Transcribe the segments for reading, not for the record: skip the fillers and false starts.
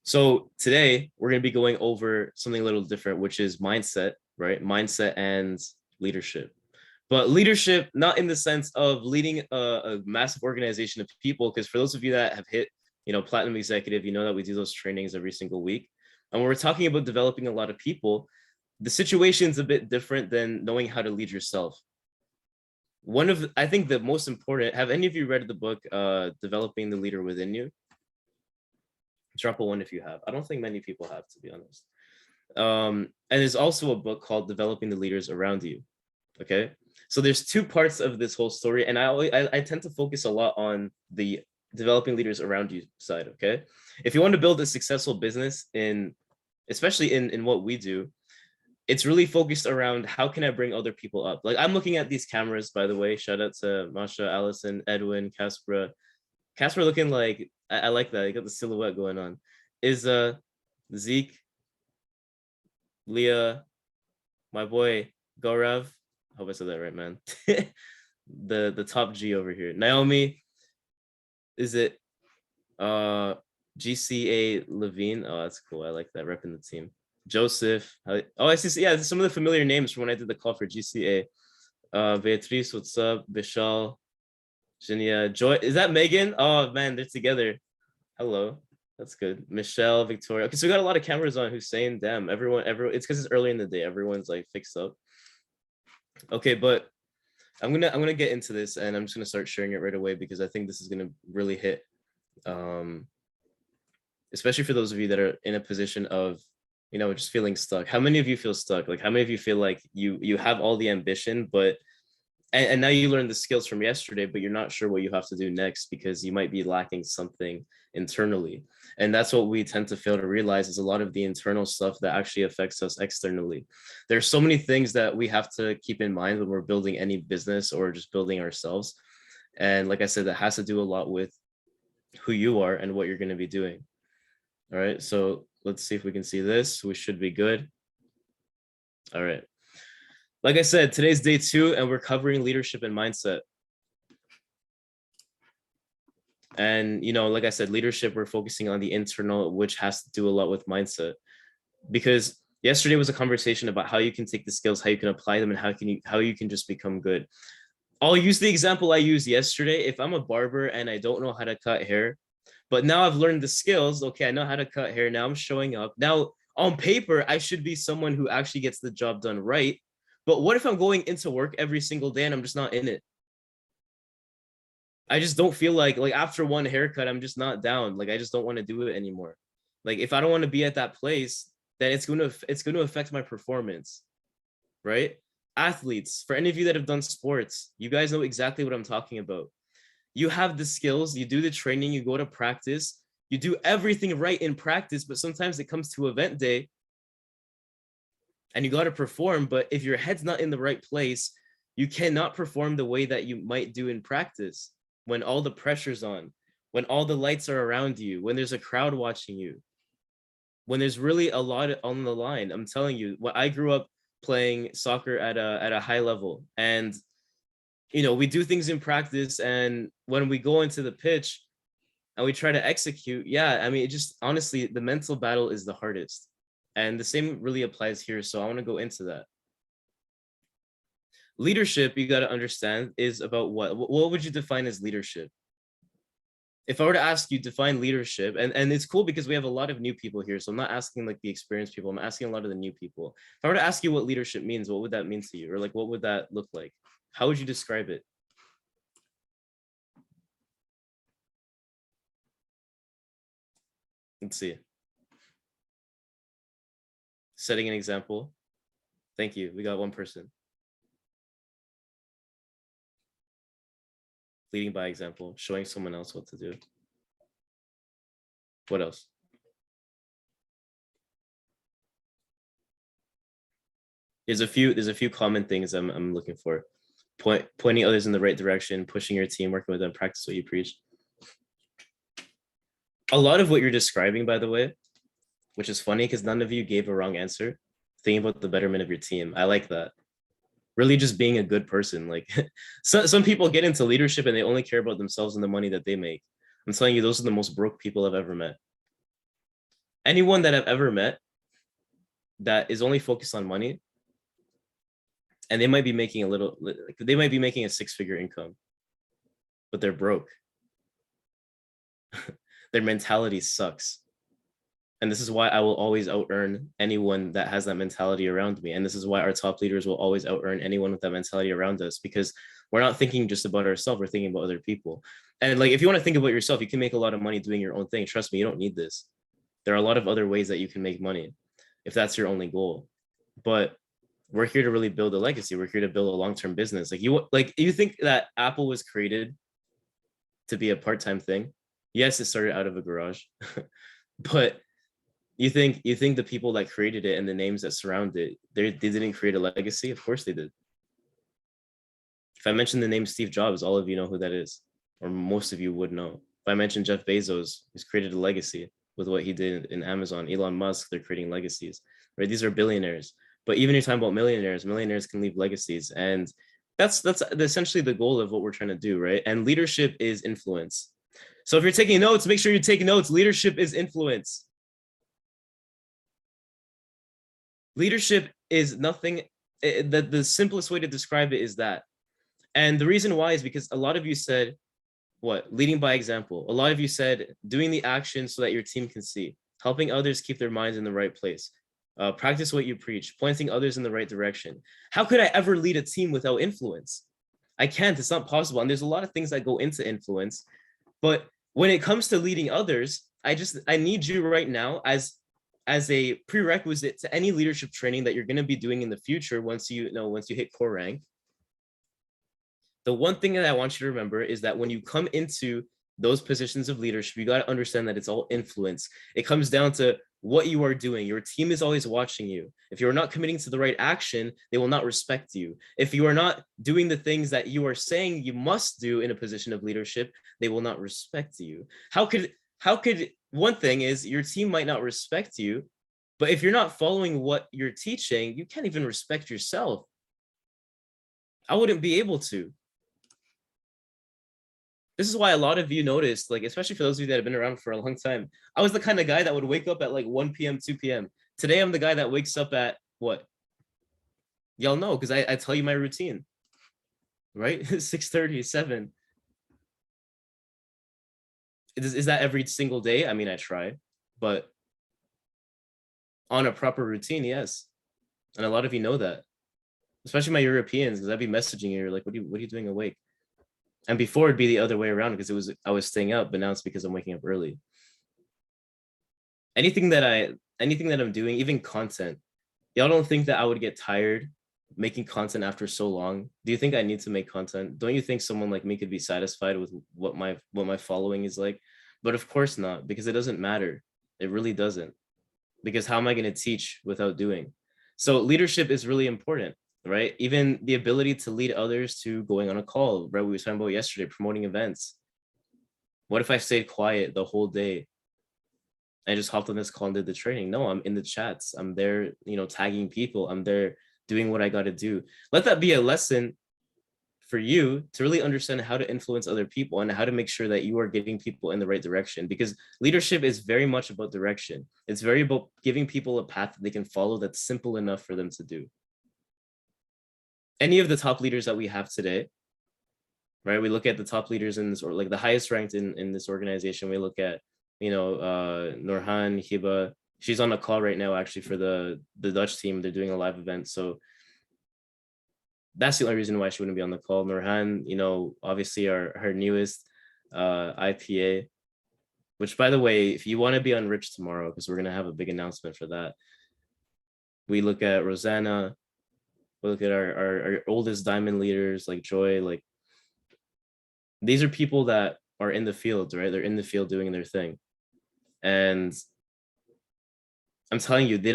So today we're going to be going over something a little different, which is mindset, right? Mindset and leadership. But leadership, not in the sense of leading a massive organization of people, because for those of you that have hit, platinum executive, you know that we do those trainings every single week. And when we're talking about developing a lot of people, the situation's a bit different than knowing how to lead yourself. I think the most important, have any of you read the book, Developing the Leader Within You? Drop a one if you have. I don't think many people have, to be honest. And there's also a book called Developing the Leaders Around You. Okay, so there's two parts of this whole story, and I tend to focus a lot on the developing leaders around you side. Okay, if you want to build a successful business especially in what we do, it's really focused around how can I bring other people up. Like I'm looking at these cameras, by the way. Shout out to Masha, Allison, Edwin, Casper looking like I like that. You got the silhouette going on. Is Zeke, Leah, my boy Gaurav. I hope I said that right, man. the top G over here. Naomi. Is it GCA Levine? Oh, that's cool. I like that. Repping the team. Joseph. Oh, I see. Yeah, some of the familiar names from when I did the call for GCA. Beatrice, what's up? Vishal, Jinia, Joy. Is that Megan? Oh man, they're together. Hello. That's good. Michelle, Victoria. Okay, so we got a lot of cameras on. Hussein, damn. Everyone. It's because it's early in the day. Everyone's like fixed up. Okay, but I'm gonna get into this, and I'm just gonna start sharing it right away because I think this is gonna really hit, especially for those of you that are in a position of, just feeling stuck. How many of you feel stuck? Like, how many of you feel like you have all the ambition, but and now you learned the skills from yesterday, but you're not sure what you have to do next because you might be lacking something internally. And that's what we tend to fail to realize is a lot of the internal stuff that actually affects us externally. There's so many things that we have to keep in mind when we're building any business or just building ourselves. And like I said, that has to do a lot with who you are and what you're going to be doing. All right, so let's see if we can see this. We should be good. All right. Like I said, today's day 2, and we're covering leadership and mindset. And, like I said, leadership, we're focusing on the internal, which has to do a lot with mindset. Because yesterday was a conversation about how you can take the skills, how you can apply them, and how you can just become good. I'll use the example I used yesterday. If I'm a barber and I don't know how to cut hair, but now I've learned the skills, okay, I know how to cut hair. Now I'm showing up. Now, on paper, I should be someone who actually gets the job done right. But what if I'm going into work every single day and I'm just not in it? I just don't feel like after one haircut, I'm just not down. Like, I just don't want to do it anymore. Like, if I don't want to be at that place, then it's going to affect my performance, right? Athletes, for any of you that have done sports, you guys know exactly what I'm talking about. You have the skills, you do the training, you go to practice, you do everything right in practice, but sometimes it comes to event day and you got to perform. But if your head's not in the right place, you cannot perform the way that you might do in practice when all the pressure's on, when all the lights are around you, when there's a crowd watching you, when there's really a lot on the line. I'm telling you, I grew up playing soccer at a high level, and we do things in practice, and when we go into the pitch and we try to execute, yeah, I mean, it just, honestly, the mental battle is the hardest. And the same really applies here. So I want to go into that. Leadership, you got to understand, is about what? What would you define as leadership? If I were to ask you, define leadership, and it's cool because we have a lot of new people here. So I'm not asking like the experienced people. I'm asking a lot of the new people. If I were to ask you what leadership means, what would that mean to you? Or like, what would that look like? How would you describe it? Let's see. Setting an example. Thank you. We got one person. Leading by example, showing someone else what to do. What else? There's a few common things I'm looking for. Pointing others in the right direction, pushing your team, working with them, practice what you preach. A lot of what you're describing, by the way, which is funny because none of you gave a wrong answer, thinking about the betterment of your team. I like that. Really just being a good person. Like some people get into leadership and they only care about themselves and the money that they make. I'm telling you, those are the most broke people I've ever met. Anyone that I've ever met that is only focused on money, and they might be making they might be making a 6-figure income, but they're broke. Their mentality sucks. And this is why I will always out earn anyone that has that mentality around me. And this is why our top leaders will always out earn anyone with that mentality around us, because we're not thinking just about ourselves, we're thinking about other people. And like, if you want to think about yourself, you can make a lot of money doing your own thing. Trust me, you don't need this. There are a lot of other ways that you can make money if that's your only goal. But we're here to really build a legacy. We're here to build a long-term business. Like you think that Apple was created to be a part-time thing? Yes, it started out of a garage, but you think the people that created it and the names that surround it, they didn't create a legacy? Of course they did. If I mention the name Steve Jobs, all of you know who that is, or most of you would know. If I mention Jeff Bezos, who's created a legacy with what he did in Amazon, Elon Musk, they're creating legacies, right? These are billionaires. But even if you're talking about millionaires can leave legacies. And that's essentially the goal of what we're trying to do, right? And leadership is influence. So if you're taking notes, make sure you take notes. Leadership is influence. Leadership is nothing. The simplest way to describe it is that. And the reason why is because a lot of you said, what? Leading by example. A lot of you said doing the action so that your team can see, helping others keep their minds in the right place, practice what you preach, pointing others in the right direction. How could I ever lead a team without influence? I can't. It's not possible. And there's a lot of things that go into influence. But when it comes to leading others, I need you right now as a prerequisite to any leadership training that you're going to be doing in the future once you hit core rank. The one thing that I want you to remember is that when you come into those positions of leadership, you got to understand that it's all influence. It comes down to what you are doing. Your team is always watching you. If you're not committing to the right action, they will not respect you. If you are not doing the things that you are saying you must do in a position of leadership, they will not respect you. How could one thing is your team might not respect you, but if you're not following what you're teaching, you can't even respect yourself. I wouldn't be able to. This is why a lot of you noticed, like, especially for those of you that have been around for a long time, I was the kind of guy that would wake up at like 1 p.m., 2 p.m. Today, I'm the guy that wakes up at what? Y'all know, because I tell you my routine, right? 6:30, 7. Is that every single day? I mean, I try, but on a proper routine, yes. And a lot of you know that, especially my Europeans, because I'd be messaging you, like, what are you doing awake? And before it'd be the other way around because I was staying up, but now it's because I'm waking up early. Anything that I'm doing, even content, y'all don't think that I would get tired making content after so long? Do you think I need to make content? Don't you think someone like me could be satisfied with what my following is like? But of course not, because it doesn't matter. It really doesn't. Because how am I going to teach without doing? So leadership is really important, right? Even the ability to lead others to going on a call, right? We were talking about yesterday, promoting events. What if I stayed quiet the whole day? I just hopped on this call and did the training. No, I'm in the chats. I'm there, tagging people. I'm there doing what I got to do. Let that be a lesson for you to really understand how to influence other people and how to make sure that you are getting people in the right direction, because leadership is very much about direction. It's very about giving people a path that they can follow that's simple enough for them to do. Any of the top leaders that we have today, right? We look at the top leaders in this, or like the highest ranked in this organization. We look at, Norhan, Hiba. She's on a call right now, actually, for the Dutch team. They're doing a live event. So that's the only reason why she wouldn't be on the call. Nurhan, obviously her newest IPA, which, by the way, if you want to be on Rich tomorrow, because we're going to have a big announcement for that. We look at Rosanna, we look at our oldest diamond leaders like Joy. Like, these are people that are in the field, right? They're in the field doing their thing. And I'm telling you, they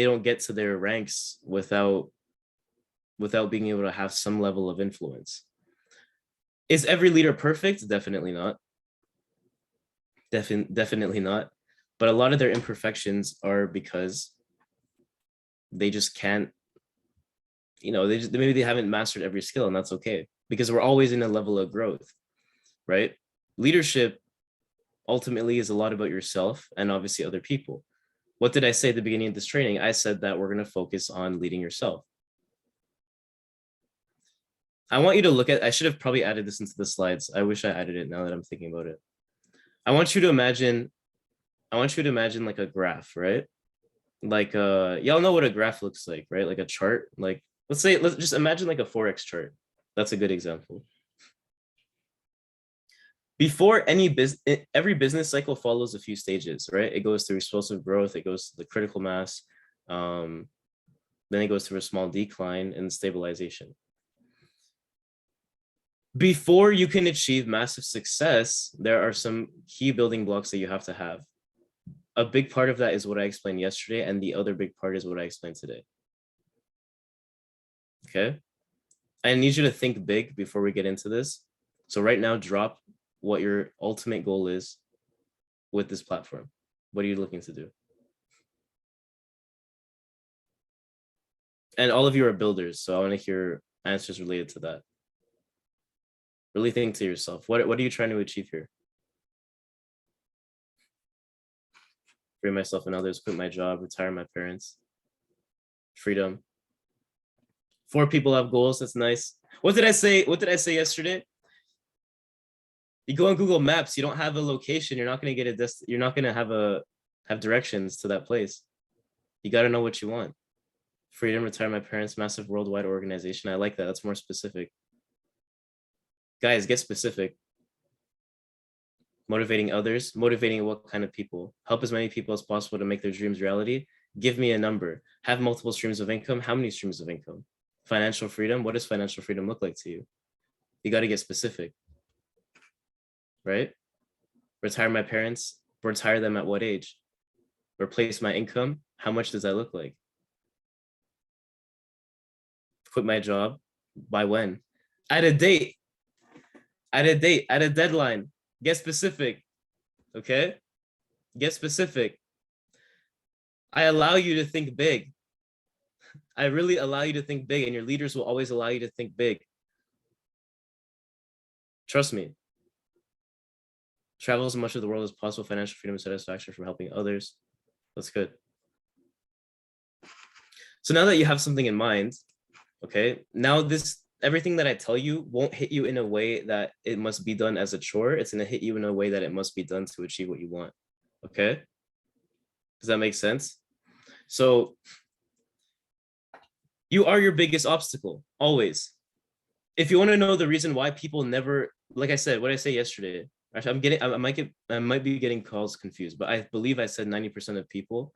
don't get to their ranks without being able to have some level of influence. Is every leader perfect? Definitely not. Definitely not. But a lot of their imperfections are because they just can't, maybe they haven't mastered every skill, and that's okay, because we're always in a level of growth, right? Leadership ultimately is a lot about yourself and obviously other people. What did I say at the beginning of this training? I said that we're going to focus on leading yourself. I want you to look at, I should have probably added this into the slides. I wish I added it now that I'm thinking about it. I want you to imagine like a graph, right? Like y'all know what a graph looks like, right? Like a chart. Like let's just imagine like a Forex chart. That's a good example. Before every business cycle follows a few stages, right? It goes through explosive growth, it goes to the critical mass, then it goes through a small decline and stabilization. Before you can achieve massive success, there are some key building blocks that you have to have. A big part of that is what I explained yesterday, and the other big part is what I explained today. Okay? I need you to think big before we get into this. So right now, drop what your ultimate goal is with this platform. What are you looking to do? And all of you are builders, so I want to hear answers related to that. Really think to yourself, what are you trying to achieve here? Free myself and others, quit my job, retire my parents. Freedom. 4 people have goals, that's nice. What did I say yesterday? You go on Google Maps, you don't have a location, you're not going to get you're not going to have directions to that place. You got to know what you want. Freedom, retire my parents, massive worldwide organization. I like that. That's more specific. Guys, get specific. Motivating others, motivating what kind of people? Help as many people as possible to make their dreams reality. Give me a number. Have multiple streams of income. How many streams of income? Financial freedom. What does financial freedom look like to you? You got to get specific, right? Retire my parents. Retire them at what age? Replace my income. How much does that look like? Quit my job. By when? At a date. At a deadline. Get specific, okay? Get specific. I allow you to think big. I really allow you to think big, and your leaders will always allow you to think big. Trust me. Travel as much of the world as possible, financial freedom and satisfaction from helping others. That's good. So now that you have something in mind, okay, now everything that I tell you won't hit you in a way that it must be done as a chore. It's going to hit you in a way that it must be done to achieve what you want. Okay? Does that make sense? So you are your biggest obstacle, always. If you want to know the reason why people never, like I said, what I say yesterday, actually, I might be getting calls confused, but I believe I said 90% of people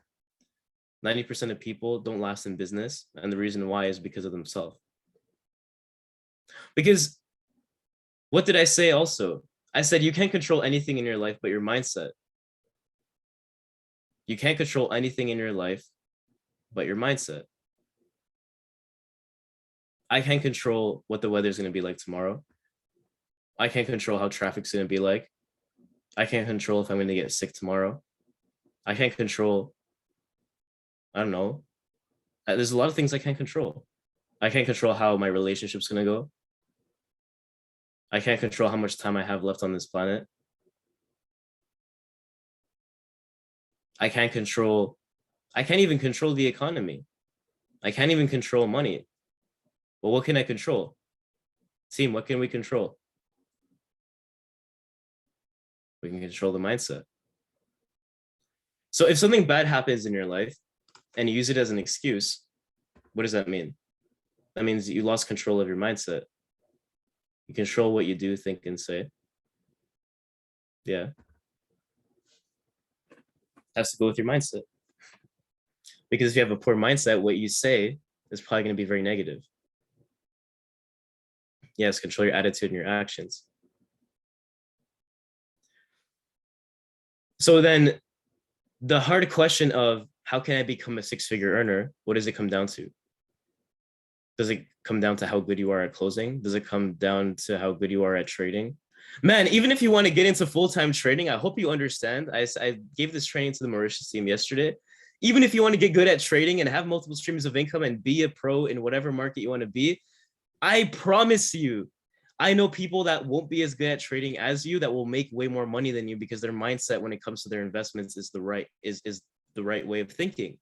don't last in business. And the reason why is because of themselves. Because what did I say also? I said you can't control anything in your life but your mindset. You can't control anything in your life but your mindset. I can't control what the weather's going to be like tomorrow. I can't control how traffic's going to be like. I can't control if I'm going to get sick tomorrow. I can't control, I don't know. There's a lot of things I can't control. I can't control how my relationship's going to go. I can't control how much time I have left on this planet. I can't even control the economy. I can't even control money. Well, what can I control? Team, what can we control? We can control the mindset. So if something bad happens in your life and you use it as an excuse, what does that mean? That means you lost control of your mindset. You control what you do, think, and say. Yeah. Has to go with your mindset. Because if you have a poor mindset, what you say is probably going to be very negative. Yes, control your attitude and your actions. So then the hard question of how can I become a 6-figure earner? What does it come down to? Does it come down to how good you are at closing? Does it come down to how good you are at trading? Man, even if you want to get into full-time trading, I hope you understand. I gave this training to the Mauritius team yesterday. Even if you want to get good at trading and have multiple streams of income and be a pro in whatever market you want to be, I promise you, I know people that won't be as good at trading as you that will make way more money than you because their mindset when it comes to their investments is the right way of thinking.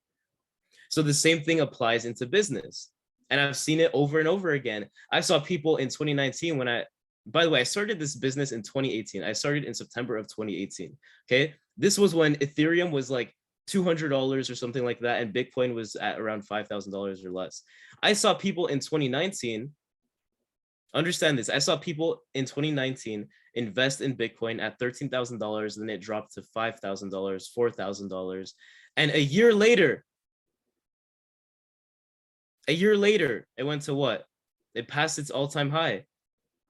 So the same thing applies into business. And I've seen it over and over again. I saw people in 2019 when by the way, I started this business in 2018. I started in September of 2018. Okay. This was when Ethereum was like $200 or something like that. And Bitcoin was at around $5,000 or less. I saw people in 2019, understand this. I saw people in 2019 invest in Bitcoin at $13,000. Then it dropped to $5,000, $4,000. And a year later, it went to what? It passed its all-time high.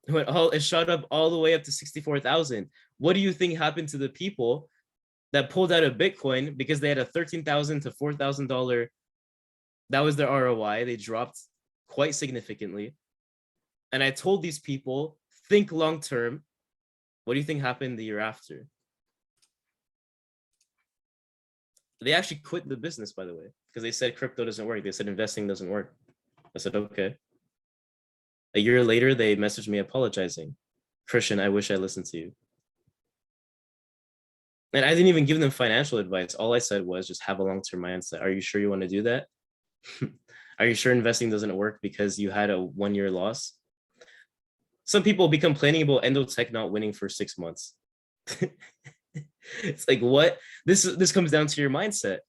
It shot up all the way up to 64,000. What do you think happened to the people that pulled out of Bitcoin because they had a $13,000 to $4,000? That was their ROI. They dropped quite significantly. And I told these people, think long-term. What do you think happened the year after? They actually quit the business, by the way, because they said crypto doesn't work. They said investing doesn't work. I said, okay. A year later, they messaged me apologizing. Christian, I wish I listened to you. And I didn't even give them financial advice. All I said was just have a long-term mindset. Are you sure you want to do that? Are you sure investing doesn't work because you had a 1-year loss? Some people be complaining about Endotech not winning for 6 months. It's like, what? This comes down to your mindset.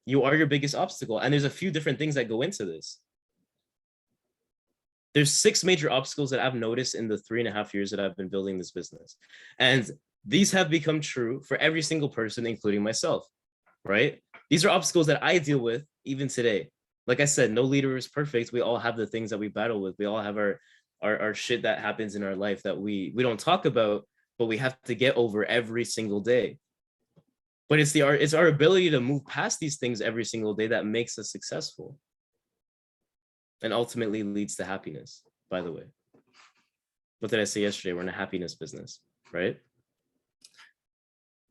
You are your biggest obstacle. And there's a few different things that go into this. There's 6 major obstacles that I've noticed in the 3.5 years that I've been building this business. And these have become true for every single person, including myself, right? These are obstacles that I deal with even today. Like I said, no leader is perfect. We all have the things that we battle with. We all have our shit that happens in our life that we don't talk about, but we have to get over every single day. But it's our ability to move past these things every single day that makes us successful and ultimately leads to happiness, by the way. What did I say yesterday? We're in a happiness business, right?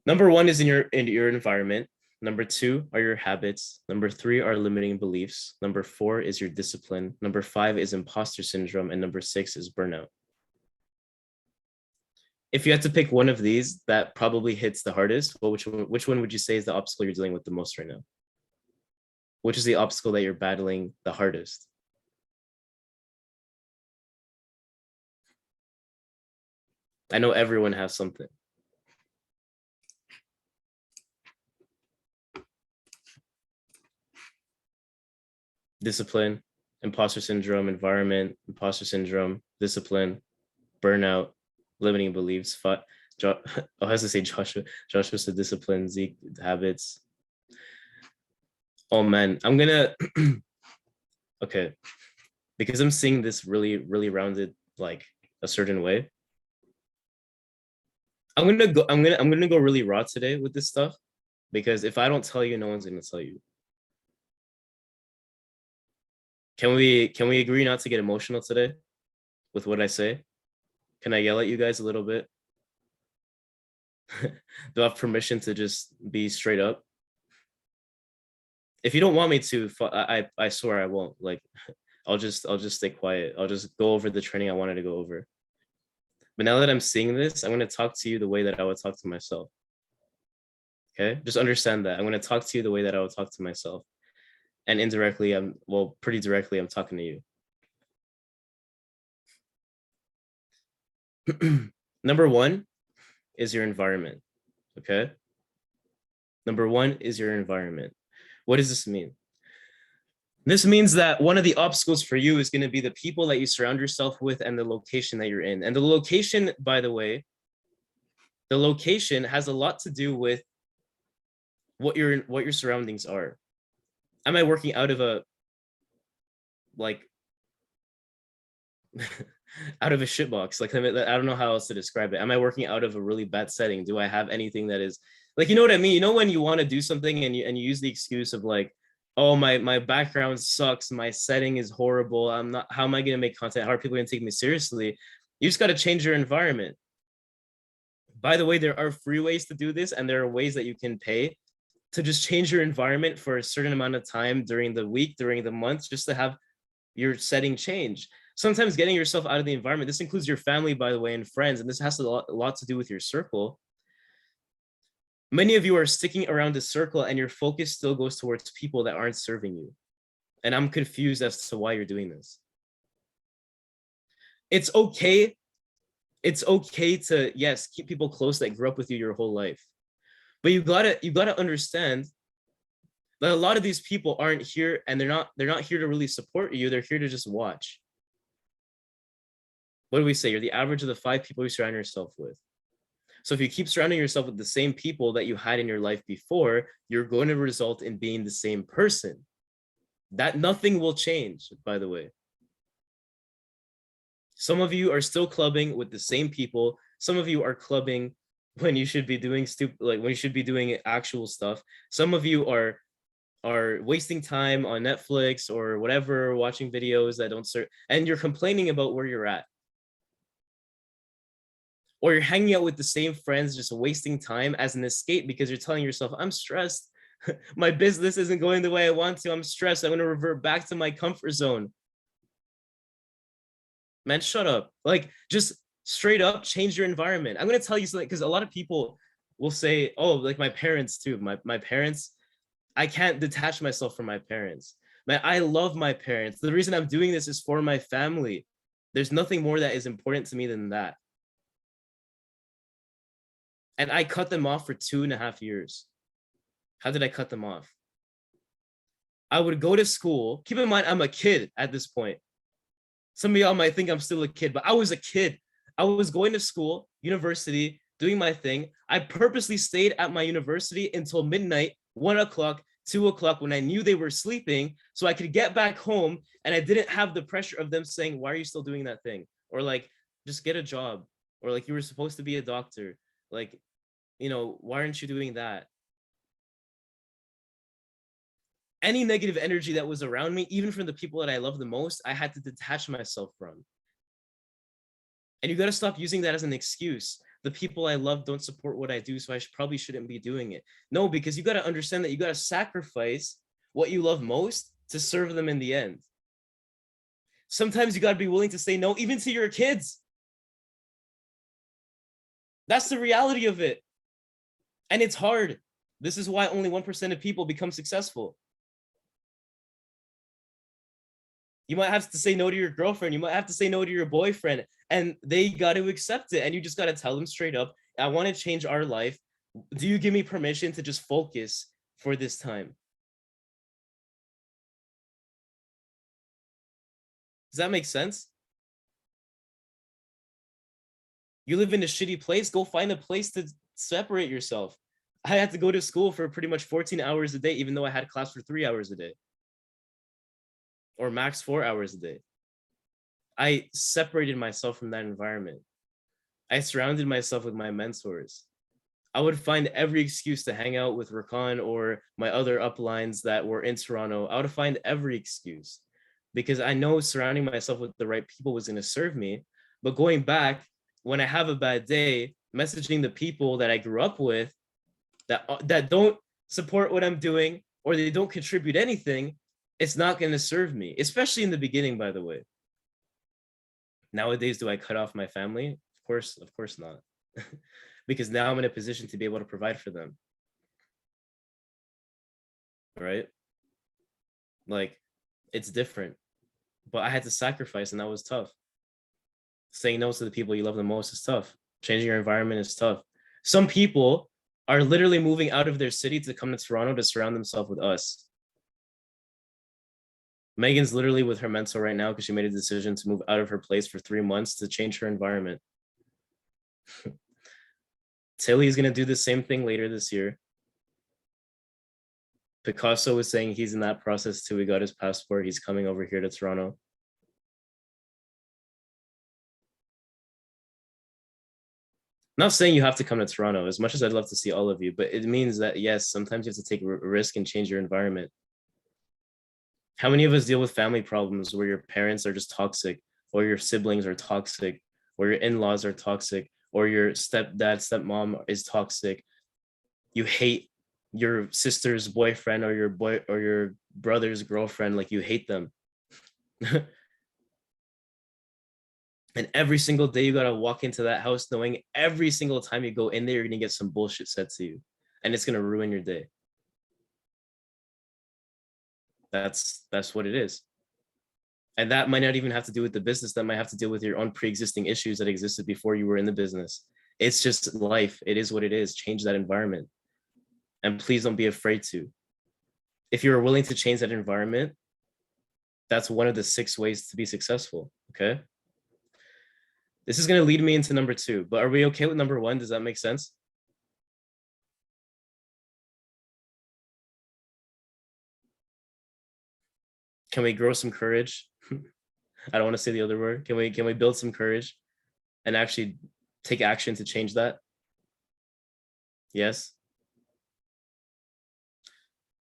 Number 1 is in your environment. Number 2 are your habits. Number 3 are limiting beliefs. Number 4 is your discipline. Number 5 is imposter syndrome. And number 6 is burnout. If you had to pick one of these that probably hits the hardest, well, which one would you say is the obstacle you're dealing with the most right now? Which is the obstacle that you're battling the hardest? I know everyone has something. Discipline, imposter syndrome, environment, imposter syndrome, discipline, burnout, limiting beliefs. I has to say Joshua. Joshua said discipline, Zeke habits. Oh man, I'm gonna okay, because I'm seeing this really, really rounded like a certain way. I'm gonna go really raw today with this stuff, because if I don't tell you, no one's gonna tell you. Can we agree not to get emotional today with what I say? Can I yell at you guys a little bit? Do I have permission to just be straight up? If you don't want me to, I swear I won't. Like, I'll just stay quiet. I'll just go over the training I wanted to go over. But now that I'm seeing this, I'm going to talk to you the way that I would talk to myself. Okay, just understand that I'm going to talk to you the way that I would talk to myself. And indirectly, pretty directly, I'm talking to you. Number 1 is your environment. Okay. Number 1 is your environment. What does this mean? This means that one of the obstacles for you is going to be the people that you surround yourself with and the location that you're in. And the location, by the way, the location has a lot to do with what your surroundings are. Am I working out of a out of a shitbox? Like, I don't know how else to describe it. Am I working out of a really bad setting? Do I have anything that is like, you know what I mean? You know, when you want to do something and you use the excuse of like, oh, my background sucks, my setting is horrible, how am I going to make content? How are people going to take me seriously? You just got to change your environment. By the way, there are free ways to do this, and there are ways that you can pay to just change your environment for a certain amount of time during the week, during the month, just to have your setting change. Sometimes getting yourself out of the environment, this includes your family, by the way, and friends, and this has a lot to do with your circle. Many of you are sticking around the circle and your focus still goes towards people that aren't serving you. And I'm confused as to why you're doing this. It's okay. It's okay to, yes, keep people close that grew up with you your whole life. But you gotta understand that a lot of these people aren't here, and they're not here to really support you. They're here to just watch. What do we say? You're the average of the 5 people you surround yourself with. So if you keep surrounding yourself with the same people that you had in your life before, you're going to result in being the same person. That nothing will change, by the way. Some of you are still clubbing with the same people. Some of you are clubbing when you should be doing when you should be doing actual stuff. Some of you are wasting time on Netflix or whatever, watching videos that don't serve, and you're complaining about where you're at. Or you're hanging out with the same friends, just wasting time as an escape because you're telling yourself, I'm stressed. My business isn't going the way I want to. I'm stressed. I'm going to revert back to my comfort zone. Man, shut up. Like, just straight up change your environment. I'm going to tell you something, because a lot of people will say, oh, like my parents too. My parents, I can't detach myself from my parents. Man, I love my parents. The reason I'm doing this is for my family. There's nothing more that is important to me than that. And I cut them off for 2.5 years. How did I cut them off? I would go to school. Keep in mind, I'm a kid at this point. Some of y'all might think I'm still a kid, but I was a kid. I was going to school, university, doing my thing. I purposely stayed at my university until midnight, 1 o'clock, 2 o'clock, when I knew they were sleeping, so I could get back home and I didn't have the pressure of them saying, why are you still doing that thing? Or like, just get a job. Or like, you were supposed to be a doctor. Like, why aren't you doing that? Any negative energy that was around me, even from the people that I love the most, I had to detach myself from. And you got to stop using that as an excuse. The people I love don't support what I do, so I probably shouldn't be doing it. No, because you got to understand that you got to sacrifice what you love most to serve them in the end. Sometimes you got to be willing to say no, even to your kids. That's the reality of it. And it's hard. This is why only 1% of people become successful. You might have to say no to your girlfriend. You might have to say no to your boyfriend, and they got to accept it. And you just got to tell them straight up, I want to change our life. Do you give me permission to just focus for this time? Does that make sense? You live in a shitty place, go find a place to separate yourself. I had to go to school for pretty much 14 hours a day, even though I had class for 3 hours a day, or max 4 hours a day. I separated myself from that environment. I surrounded myself with my mentors. I would find every excuse to hang out with Rakan or my other uplines that were in Toronto. I would find every excuse because I know surrounding myself with the right people was going to serve me. But going back, when I have a bad day, messaging the people that I grew up with that don't support what I'm doing or they don't contribute anything, it's not going to serve me, especially in the beginning, by the way. Nowadays, do I cut off my family? Of course not. Because now I'm in a position to be able to provide for them. Right? Like, it's different. But I had to sacrifice, and that was tough. Saying no to the people you love the most is tough. Changing your environment is tough. Some people are literally moving out of their city to come to Toronto to surround themselves with us. Megan's literally with her mentor right now because she made a decision to move out of her place for 3 months to change her environment. Tilly is going to do the same thing later this year. Picasso was saying he's in that process too. He got his passport. He's coming over here to Toronto. Not saying you have to come to Toronto, as much as I'd love to see all of you, but it means that, yes, sometimes you have to take a risk and change your environment. How many of us deal with family problems where your parents are just toxic, or your siblings are toxic, or your in-laws are toxic, or your stepdad, stepmom is toxic? You hate your sister's boyfriend or your brother's girlfriend, like you hate them. And every single day you gotta walk into that house knowing every single time you go in there, you're gonna get some bullshit said to you. and it's going to ruin your day. That's what it is. And that might not even have to do with the business. That might have to deal with your own pre-existing issues that existed before you were in the business. It's just life. It is what it is. Change that environment. And please don't be afraid to. If you're willing to change that environment, that's one of the 6 ways to be successful. Okay. This is going to lead me into number 2, but are we okay with number 1? Does that make sense? Can we grow some courage? I don't want to say the other word. Can we build some courage and actually take action to change that? Yes.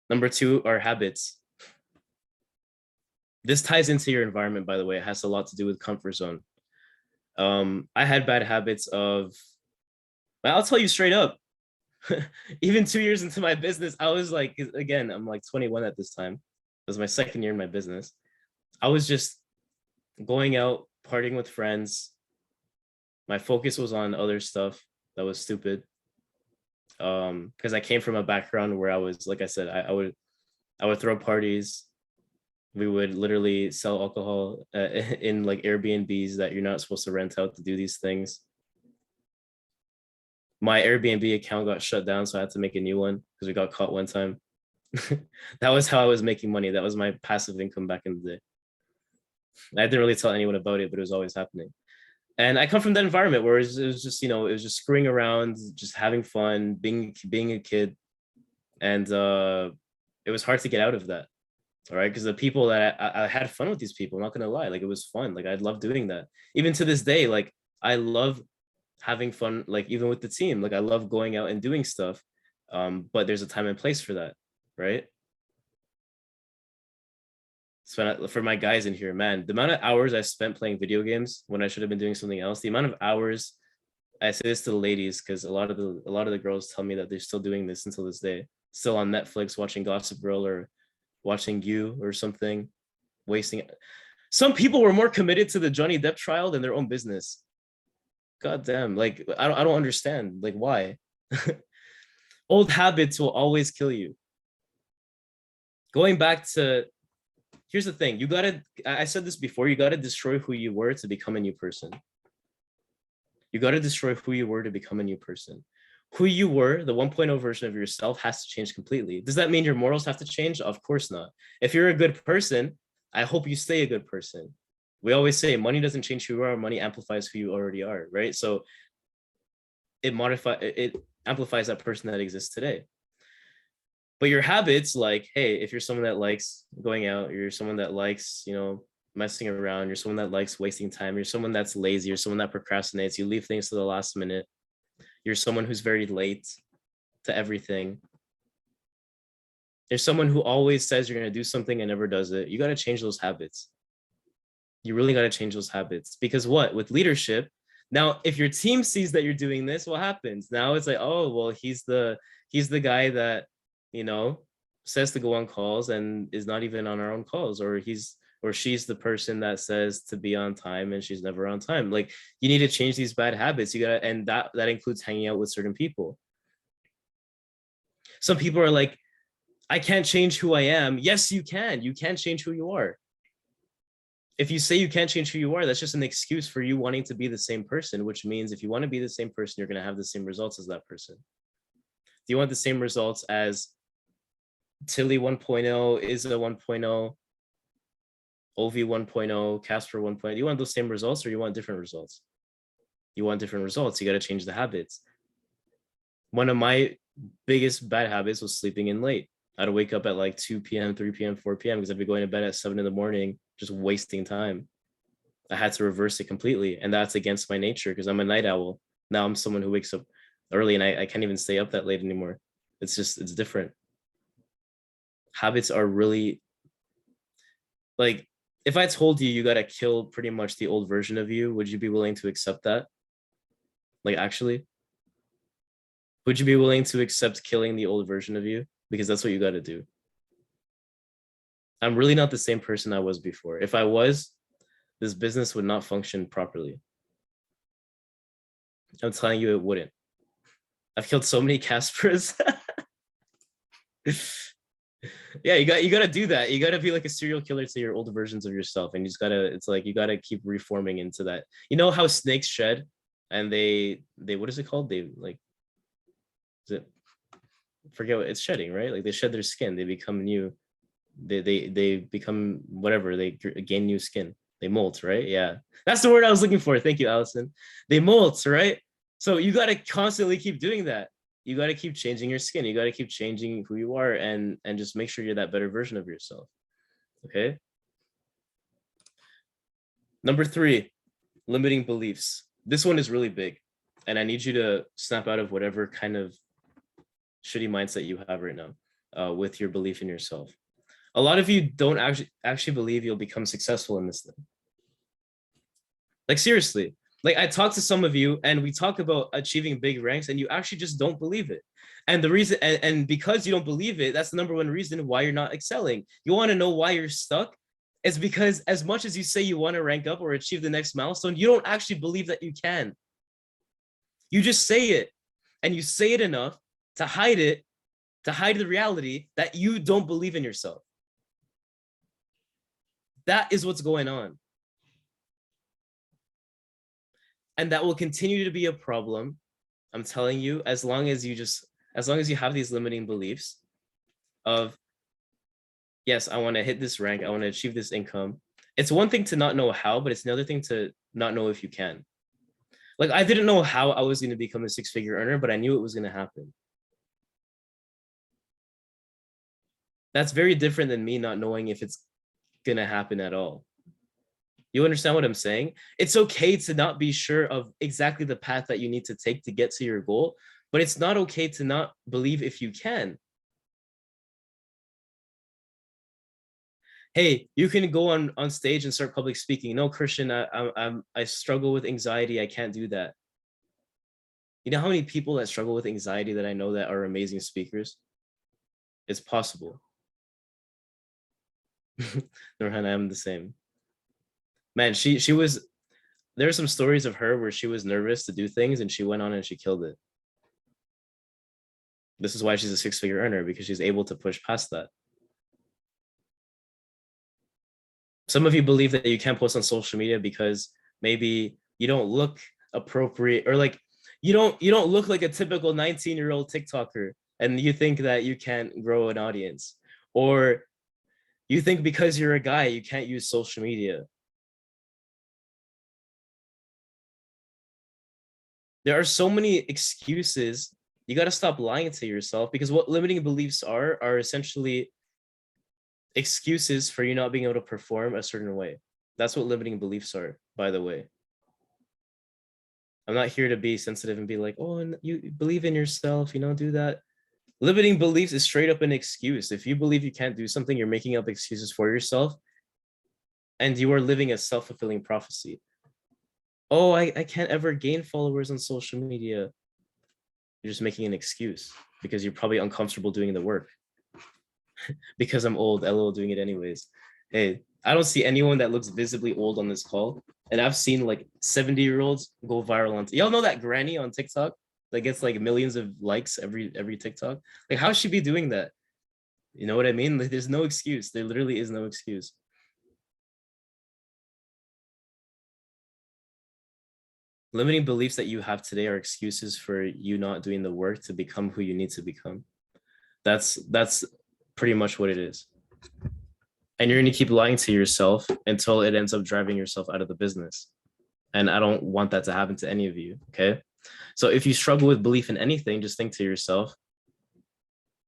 Number 2 are habits. This ties into your environment, by the way. It has a lot to do with comfort zone. I had bad habits of, I'll tell you straight up, even 2 years into my business, I was like, again, I'm like 21 at this time. It was my 2nd year in my business. I was just going out, partying with friends. My focus was on other stuff that was stupid. Because I came from a background where I was, like I said, I would throw parties. We would literally sell alcohol in like Airbnbs that you're not supposed to rent out to do these things. My Airbnb account got shut down, so I had to make a new one because we got caught one time. That was how I was making money. That was my passive income back in the day. I didn't really tell anyone about it, but it was always happening. And I come from that environment where it was just, it was just screwing around, just having fun, being a kid. And it was hard to get out of that. All right. Because the people that I had fun with these people, I'm not gonna lie, like it was fun. Like I love doing that. Even to this day, like I love having fun, like even with the team. Like I love going out and doing stuff. But there's a time and place for that, right? So for my guys in here, man, the amount of hours I spent playing video games when I should have been doing something else, the amount of hours, I say this to the ladies because a lot of the girls tell me that they're still doing this until this day, still on Netflix watching Gossip Girl or watching You or something, wasting. Some people were more committed to the Johnny Depp trial than their own business. God damn, like I don't understand, like why? Old habits will always kill you. Going back to, here's the thing, I said this before, you gotta destroy who you were to become a new person. You gotta destroy who you were to become a new person. Who you were, the 1.0 version of yourself, has to change completely. Does that mean your morals have to change? Of course not. If you're a good person, I hope you stay a good person. We always say money doesn't change who you are, money amplifies who you already are, right? So it amplifies that person that exists today. But your habits, like, hey, if you're someone that likes going out, you're someone that likes, messing around, you're someone that likes wasting time, you're someone that's lazy, you're someone that procrastinates, you leave things to the last minute, you're someone who's very late to everything, you're someone who always says you're going to do something and never does it, you got to change those habits. You really got to change those habits. Because what? With leadership, now, if your team sees that you're doing this, what happens? Now it's like, oh, well, he's the guy that, says to go on calls and is not even on our own calls, or she's the person that says to be on time and she's never on time. Like, you need to change these bad habits. And that includes hanging out with certain people. Some people are like, I can't change who I am. Yes, you can. You can change who you are. If you say you can't change who you are, that's just an excuse for you wanting to be the same person, which means if you want to be the same person, you're going to have the same results as that person. Do you want the same results as Tilly 1.0, Izza 1.0, Ovi 1.0, Casper 1.0? Do you want those same results or you want different results? You want different results. You got to change the habits. One of my biggest bad habits was sleeping in late. I'd wake up at like 2 p.m., 3 p.m., 4 p.m. because I'd be going to bed at 7 in the morning, just wasting time. I had to reverse it completely. And that's against my nature because I'm a night owl. Now I'm someone who wakes up early and I can't even stay up that late anymore. It's different. Habits are really, like, if I told you got to kill pretty much the old version of you, would you be willing to accept that? Like, actually, would you be willing to accept killing the old version of you? Because that's what you got to do. I'm really not the same person I was before. If I was, this business would not function properly. I'm telling you, it wouldn't. I've killed so many Caspers. Yeah, you gotta do that. You gotta be like a serial killer to your old versions of yourself, and you just gotta. It's like you gotta keep reforming into that. You know how snakes shed, and they what is it called? They like is it forget what it's shedding, right? Like they shed their skin, they become new. They become whatever. They gain new skin. They molt, right? Yeah, that's the word I was looking for. Thank you, Allison. They molt, right? So you gotta constantly keep doing that. You got to keep changing your skin. You got to keep changing who you are, and just make sure you're that better version of yourself. Okay. Number 3, limiting beliefs. This one is really big, and I need you to snap out of whatever kind of shitty mindset you have right now with your belief in yourself. A lot of you don't actually believe you'll become successful in this thing. Like seriously, like I talk to some of you and we talk about achieving big ranks and you actually just don't believe it. And the reason, and because you don't believe it, that's the number one reason why you're not excelling. You want to know why you're stuck? It's because as much as you say you want to rank up or achieve the next milestone, you don't actually believe that you can. You just say it, and you say it enough to hide it, to hide the reality that you don't believe in yourself. That is what's going on. And that will continue to be a problem. I'm telling you, as long as you have these limiting beliefs of, yes, I want to hit this rank, I want to achieve this income. It's one thing to not know how, but it's another thing to not know if you can. Like I didn't know how I was going to become a 6-figure earner, but I knew it was going to happen. That's very different than me not knowing if it's going to happen at all. You understand what I'm saying? It's okay to not be sure of exactly the path that you need to take to get to your goal, but it's not okay to not believe if you can. Hey, you can go on stage and start public speaking. No, Christian, I struggle with anxiety. I can't do that. You know how many people that struggle with anxiety that I know that are amazing speakers? It's possible. Nurhan, I'm the same. Man, she was, there are some stories of her where she was nervous to do things and she went on and she killed it. This is why she's a 6-figure earner, because she's able to push past that. Some of you believe that you can't post on social media because maybe you don't look appropriate, or like you don't look like a typical 19-year-old TikToker, and you think that you can't grow an audience, or you think because you're a guy you can't use social media. There are so many excuses. You got to stop lying to yourself, because what limiting beliefs are essentially excuses for you not being able to perform a certain way. That's what limiting beliefs are, by the way. I'm not here to be sensitive and be like, oh, you believe in yourself, do that. Limiting beliefs is straight up an excuse. If you believe you can't do something, you're making up excuses for yourself, and you are living a self-fulfilling prophecy. Oh, I can't ever gain followers on social media. You're just making an excuse because you're probably uncomfortable doing the work. Because I'm old, LOL, doing it anyways. Hey, I don't see anyone that looks visibly old on this call. And I've seen like 70-year-olds go viral on y'all know that granny on TikTok that gets like millions of likes every TikTok? Like, how should she be doing that? You know what I mean? Like, there's no excuse. There literally is no excuse. Limiting beliefs that you have today are excuses for you not doing the work to become who you need to become. That's pretty much what it is. And you're going to keep lying to yourself until it ends up driving yourself out of the business. And I don't want that to happen to any of you. Okay. So if you struggle with belief in anything, just think to yourself,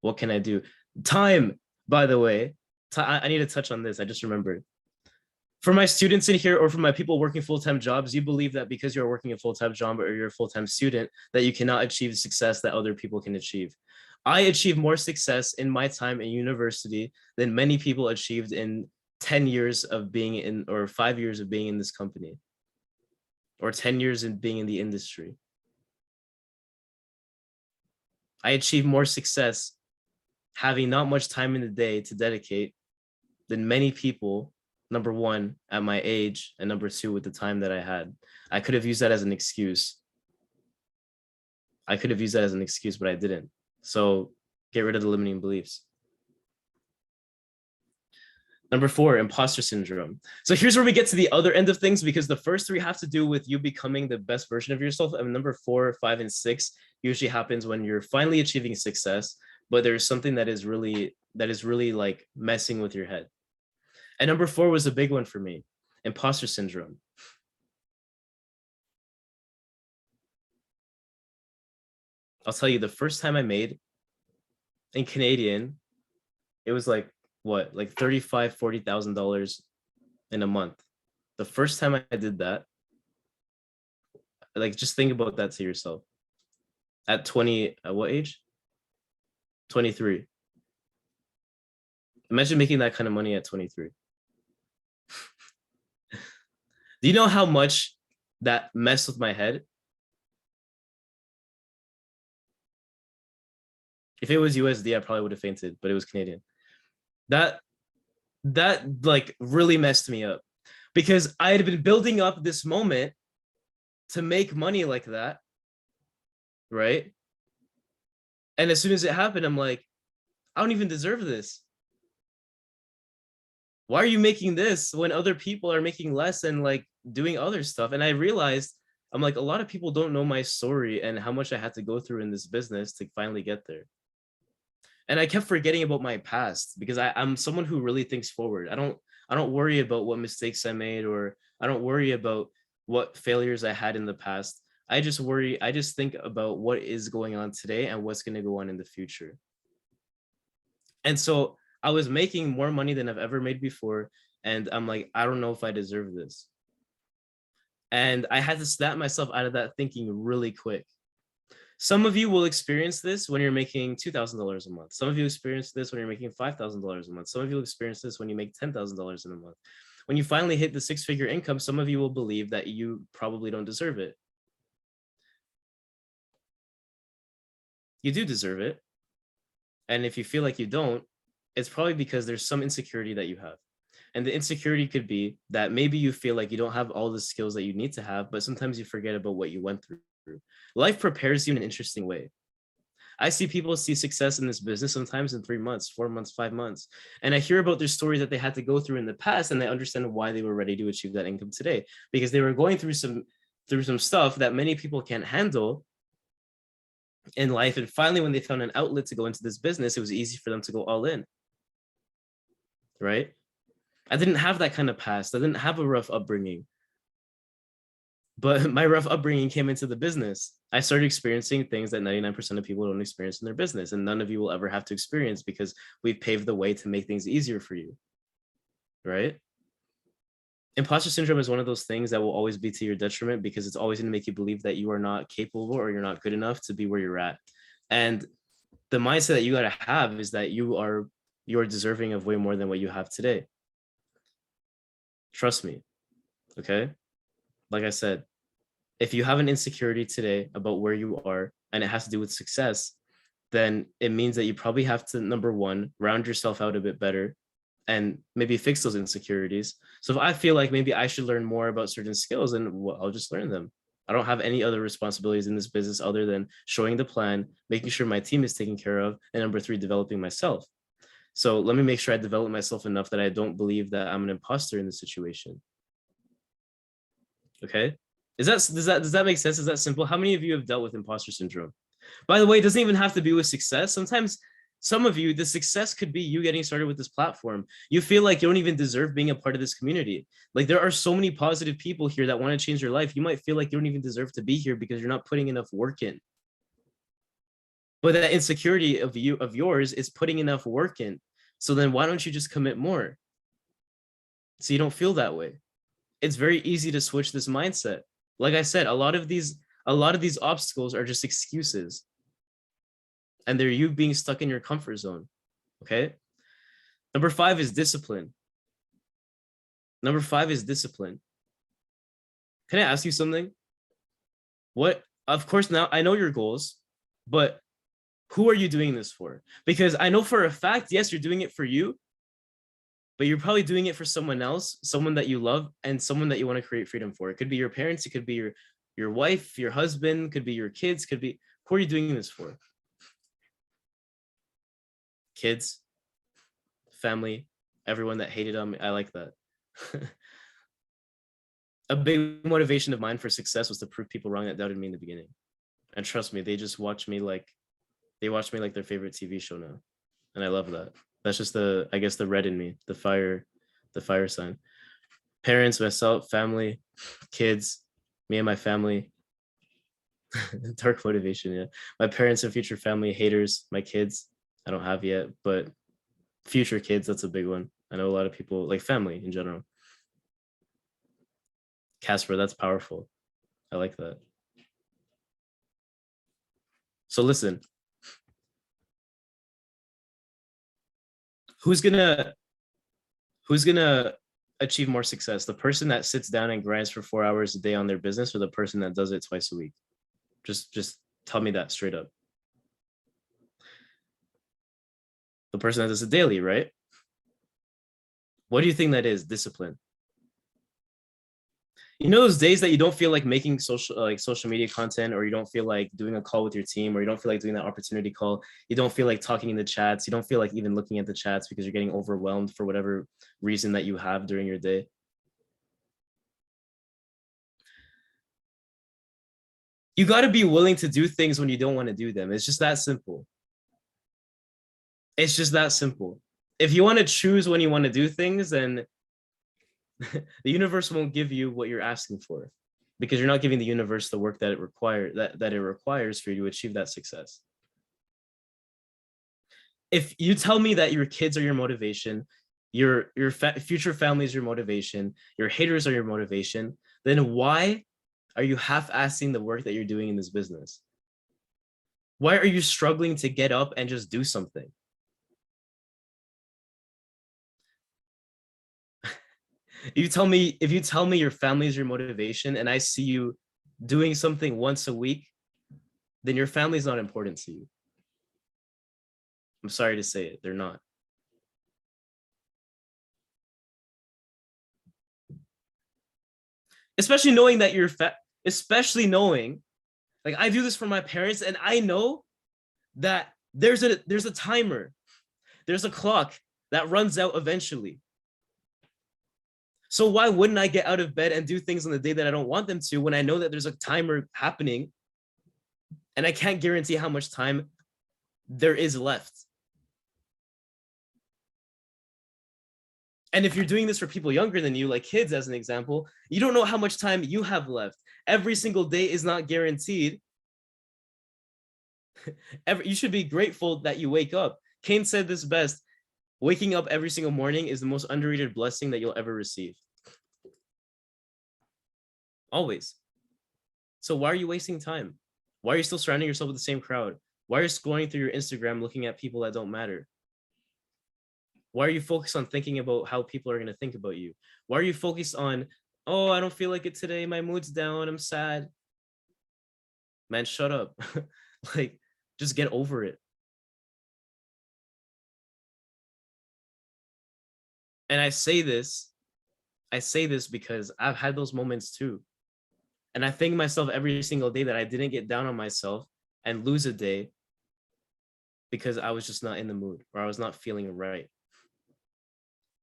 what can I do? Time, by the way, I need to touch on this. I just remembered. For my students in here, or for my people working full-time jobs, you believe that because you're working a full-time job or you're a full-time student, that you cannot achieve success that other people can achieve. I achieved more success in my time in university than many people achieved in 10 years of being in, or 5 years of being in this company, or 10 years in being in the industry. I achieved more success having not much time in the day to dedicate than many people, number one, at my age, and number two, with the time that I had. I could have used that as an excuse. But I didn't. So Get rid of the limiting beliefs. Number 4, imposter syndrome. So here's where we get to the other end of things, because the first 3 have to do with you becoming the best version of yourself. And number 4, 5, and 6 usually happens when you're finally achieving success, but there's something that is really like messing with your head. And number 4 was a big one for me, imposter syndrome. I'll tell you, the first time I made in Canadian, it was like what, like $35,000-$40,000 in a month. The first time I did that, like, just think about that to yourself. At 20, at what age? 23. Imagine making that kind of money at 23. Do you know how much that messed with my head? If it was USD, I probably would have fainted, but it was Canadian. That like really messed me up, because I had been building up this moment to make money like that, right? And as soon as it happened, I'm like, I don't even deserve this. Why are you making this when other people are making less and like doing other stuff? And I realized, I'm like, a lot of people don't know my story and how much I had to go through in this business to finally get there. And I kept forgetting about my past, because I'm someone who really thinks forward. I don't worry about what mistakes I made, or I don't worry about what failures I had in the past. I just think about what is going on today and what's going to go on in the future. And so I was making more money than I've ever made before. And I'm like, I don't know if I deserve this. And I had to snap myself out of that thinking really quick. Some of you will experience this when you're making $2,000 a month. Some of you experience this when you're making $5,000 a month. Some of you will experience this when you make $10,000 in a month. When you finally hit the 6-figure income, some of you will believe that you probably don't deserve it. You do deserve it. And if you feel like you don't, it's probably because there's some insecurity that you have. And the insecurity could be that maybe you feel like you don't have all the skills that you need to have, but sometimes you forget about what you went through. Life prepares you in an interesting way. I see people see success in this business sometimes in 3 months, 4 months, 5 months. And I hear about their stories that they had to go through in the past, and I understand why they were ready to achieve that income today, because they were going through some stuff that many people can't handle in life. And finally, when they found an outlet to go into this business, it was easy for them to go all in. Right? I didn't have that kind of past. I didn't have a rough upbringing. But my rough upbringing came into the business. I started experiencing things that 99% of people don't experience in their business. And none of you will ever have to experience, because we've paved the way to make things easier for you. Right? Imposter syndrome is one of those things that will always be to your detriment, because it's always going to make you believe that you are not capable or you're not good enough to be where you're at. And the mindset that you got to have is that you are deserving of way more than what you have today. Trust me. Okay? Like I said, if you have an insecurity today about where you are and it has to do with success, then it means that you probably have to, number one, round yourself out a bit better and maybe fix those insecurities. So if I feel like maybe I should learn more about certain skills, then I'll just learn them. I don't have any other responsibilities in this business other than showing the plan, making sure my team is taken care of, and number 3, developing myself. So let me make sure I develop myself enough that I don't believe that I'm an imposter in this situation. Okay. Does that make sense? Is that simple? How many of you have dealt with imposter syndrome? By the way, it doesn't even have to be with success. Sometimes some of you, the success could be you getting started with this platform. You feel like you don't even deserve being a part of this community. Like, there are so many positive people here that want to change your life. You might feel like you don't even deserve to be here because you're not putting enough work in. But that insecurity of yours is putting enough work in. So then why don't you just commit more? So you don't feel that way. It's very easy to switch this mindset. Like I said, a lot of these obstacles are just excuses. And they're you being stuck in your comfort zone. Okay. Number 5 is discipline. Number 5 is discipline. Can I ask you something? Of course, now I know your goals, but who are you doing this for? Because I know for a fact, yes, you're doing it for you, but you're probably doing it for someone else, someone that you love, and someone that you want to create freedom for. It could be your parents, it could be your wife, your husband, could be your kids, could be, who are you doing this for? kids, family, everyone that hated on me. I like that. A big motivation of mine for success was to prove people wrong that doubted me in the beginning. And trust me, they just watch me like their favorite TV show now. And I love that. That's just I guess the red in me, the fire sign. Parents, myself, family, kids, me and my family. Dark motivation, yeah. My parents and future family, haters, my kids, I don't have yet, but future kids, that's a big one. I know a lot of people like family in general. Casper, that's powerful. I like that. So listen, who's gonna achieve more success? The person that sits down and grinds for 4 hours a day on their business, or the person that does it twice a week? Just tell me that straight up. The person that does it daily, right? What do you think that is? Discipline. You know those days that you don't feel like making social media content, or you don't feel like doing a call with your team, or you don't feel like doing that opportunity call, you don't feel like talking in the chats, you don't feel like even looking at the chats because you're getting overwhelmed for whatever reason that you have during your day. You got to be willing to do things when you don't want to do them. It's just that simple. It's just that simple. If you want to choose when you want to do things, then the universe won't give you what you're asking for, because you're not giving the universe the work that it requires for you to achieve that success. If you tell me that your kids are your motivation, your future family is your motivation, your haters are your motivation, then why are you half-assing the work that you're doing in this business? Why are you struggling to get up and just do something? If you tell me your family is your motivation and I see you doing something once a week, then your family's not important to you. I'm sorry to say it, they're not. Especially knowing that especially knowing, like, I do this for my parents, and I know that there's a timer, there's a clock that runs out eventually. So why wouldn't I get out of bed and do things on the day that I don't want them to, when I know that there's a timer happening and I can't guarantee how much time there is left? And if you're doing this for people younger than you, like kids as an example, you don't know how much time you have left. Every single day is not guaranteed. You should be grateful that you wake up. Kane said this best: waking up every single morning is the most underrated blessing that you'll ever receive. Always. So why are you wasting time? Why are you still surrounding yourself with the same crowd? Why are you scrolling through your Instagram looking at people that don't matter? Why are you focused on thinking about how people are going to think about you? Why are you focused on, oh, I don't feel like it today, my mood's down, I'm sad? Man, shut up. Like, just get over it. And I say this because I've had those moments too. And I thank myself every single day that I didn't get down on myself and lose a day because I was just not in the mood, or I was not feeling right.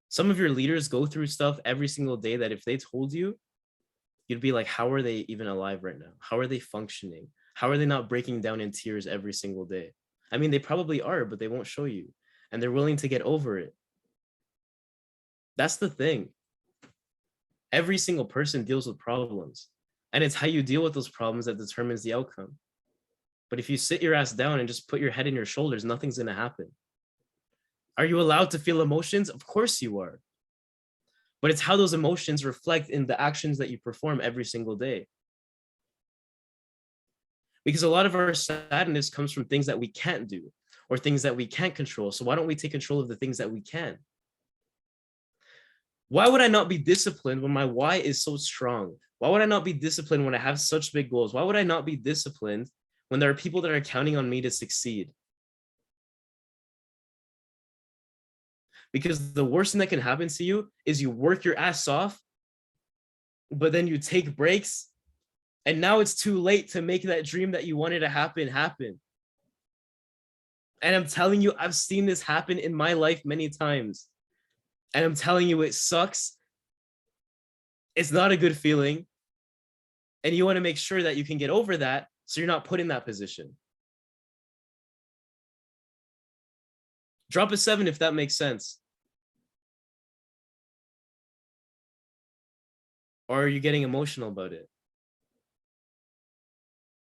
Some of your leaders go through stuff every single day that if they told you, you'd be like, how are they even alive right now? How are they functioning? How are they not breaking down in tears every single day? I mean, they probably are, but they won't show you. And they're willing to get over it. That's the thing. Every single person deals with problems. And it's how you deal with those problems that determines the outcome. But if you sit your ass down and just put your head in your shoulders, nothing's going to happen. Are you allowed to feel emotions? Of course you are. But it's how those emotions reflect in the actions that you perform every single day. Because a lot of our sadness comes from things that we can't do, or things that we can't control. So why don't we take control of the things that we can? Why would I not be disciplined when my why is so strong? Why would I not be disciplined when I have such big goals? Why would I not be disciplined when there are people that are counting on me to succeed? Because the worst thing that can happen to you is you work your ass off, but then you take breaks, and now it's too late to make that dream that you wanted to happen. And I'm telling you, I've seen this happen in my life many times. And I'm telling you, it sucks. It's not a good feeling. And you want to make sure that you can get over that so you're not put in that position. Drop a 7 if that makes sense. Or are you getting emotional about it?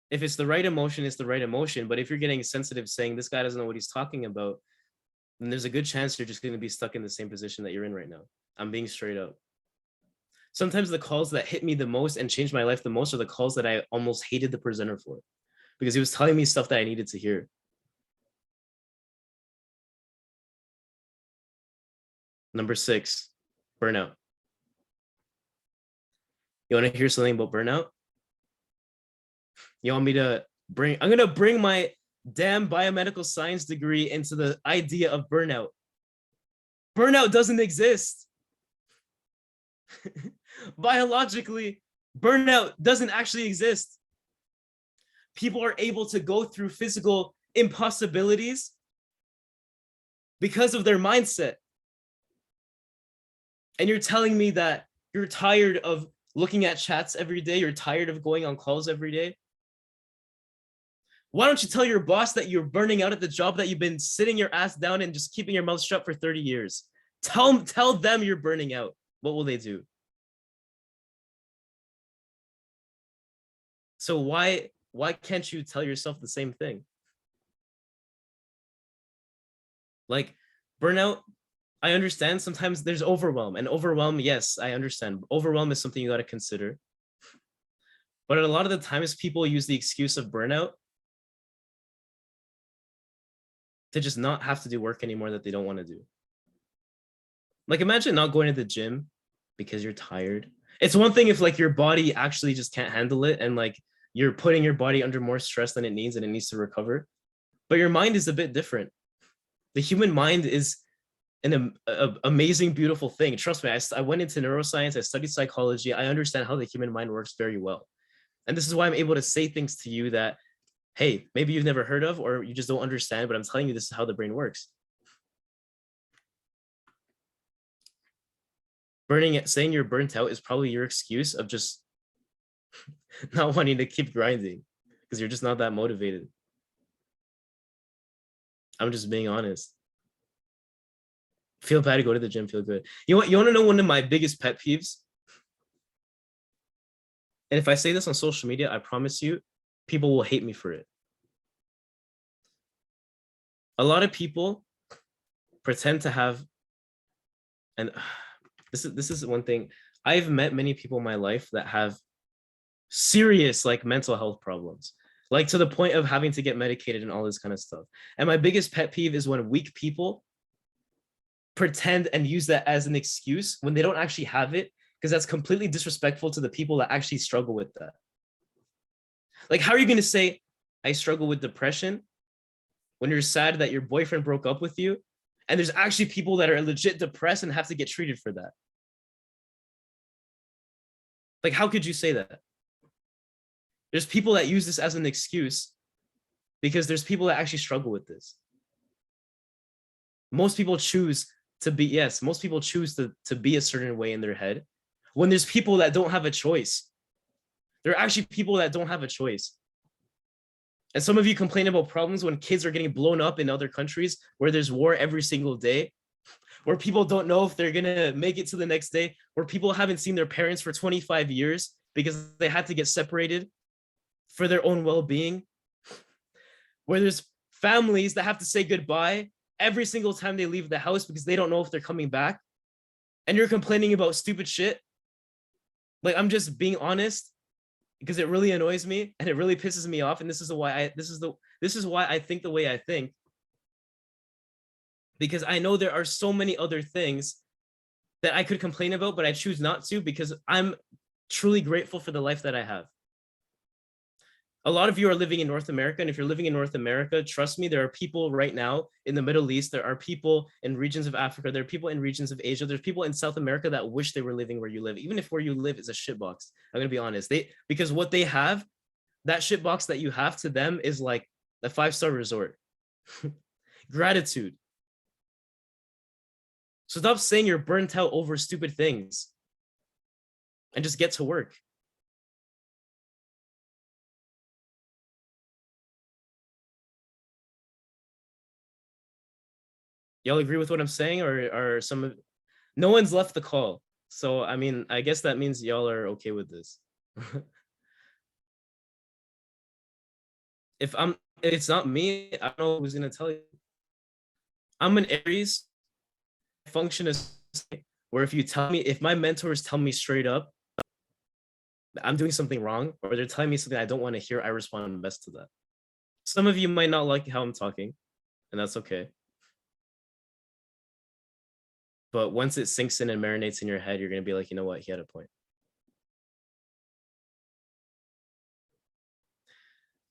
If it's the right emotion, it's the right emotion. But if you're getting sensitive saying this guy doesn't know what he's talking about, then there's a good chance you're just going to be stuck in the same position that you're in right now. I'm being straight up. Sometimes the calls that hit me the most and changed my life the most are the calls that I almost hated the presenter for, because he was telling me stuff that I needed to hear. Number 6, burnout. You want to hear something about burnout? You want me to I'm going to bring my damn biomedical science degree into the idea of burnout. Burnout doesn't exist. Biologically, burnout doesn't actually exist. People are able to go through physical impossibilities because of their mindset. And you're telling me that you're tired of looking at chats every day, you're tired of going on calls every day? Why don't you tell your boss that you're burning out at the job that you've been sitting your ass down and just keeping your mouth shut for 30 years? Tell them you're burning out. What will they do? So why can't you tell yourself the same thing? Like burnout, I understand sometimes there's overwhelm, and overwhelm, yes, I understand. Overwhelm is something you got to consider. But a lot of the times people use the excuse of burnout to just not have to do work anymore that they don't want to do. Like imagine not going to the gym because you're tired. It's one thing if like your body actually just can't handle it and like you're putting your body under more stress than it needs and it needs to recover. But your mind is a bit different. The human mind is an amazing, beautiful thing. Trust me, I went into neuroscience, I studied psychology, I understand how the human mind works very well. And this is why I'm able to say things to you that, hey, maybe you've never heard of or you just don't understand, but I'm telling you this is how the brain works. Saying you're burnt out is probably your excuse of just not wanting to keep grinding because you're just not that motivated. I'm just being honest. Feel bad to go to the gym, feel good. You know what? You want to know one of my biggest pet peeves? And if I say this on social media, I promise you, people will hate me for it. A lot of people pretend to have, and this is one thing. I've met many people in my life that have serious like mental health problems, like to the point of having to get medicated and all this kind of stuff. And my biggest pet peeve is when weak people pretend and use that as an excuse when they don't actually have it, because that's completely disrespectful to the people that actually struggle with that. Like, how are you going to say, I struggle with depression when you're sad that your boyfriend broke up with you? And there's actually people that are legit depressed and have to get treated for that. Like, how could you say that? There's people that use this as an excuse because there's people that actually struggle with this. Most people choose to be, yes, most people choose to be a certain way in their head when there's people that don't have a choice. There are actually people that don't have a choice. And some of you complain about problems when kids are getting blown up in other countries where there's war every single day, where people don't know if they're going to make it to the next day, where people haven't seen their parents for 25 years because they had to get separated for their own well-being, where there's families that have to say goodbye every single time they leave the house because they don't know if they're coming back, and you're complaining about stupid shit. Like, I'm just being honest because it really annoys me and it really pisses me off. And this is why I think the way I think, because I know there are so many other things that I could complain about, but I choose not to because I'm truly grateful for the life that I have. A lot of you are living in North America, and if you're living in North America, trust me, there are people right now in the Middle East, there are people in regions of Africa, there are people in regions of Asia, there's people in South America that wish they were living where you live, even if where you live is a shitbox. I'm gonna be honest, because what they have, that shitbox that you have to them is like a 5-star resort. Gratitude. So stop saying you're burnt out over stupid things and just get to work. Y'all agree with what I'm saying, or some of no one's left the call. So I mean, I guess that means y'all are okay with this. If it's not me, I don't know who's gonna tell you. I'm an Aries. Function is where if my mentors tell me straight up I'm doing something wrong, or they're telling me something I don't want to hear, I respond best to that. Some of you might not like how I'm talking, and that's okay. But once it sinks in and marinates in your head, you're gonna be like, you know what, he had a point.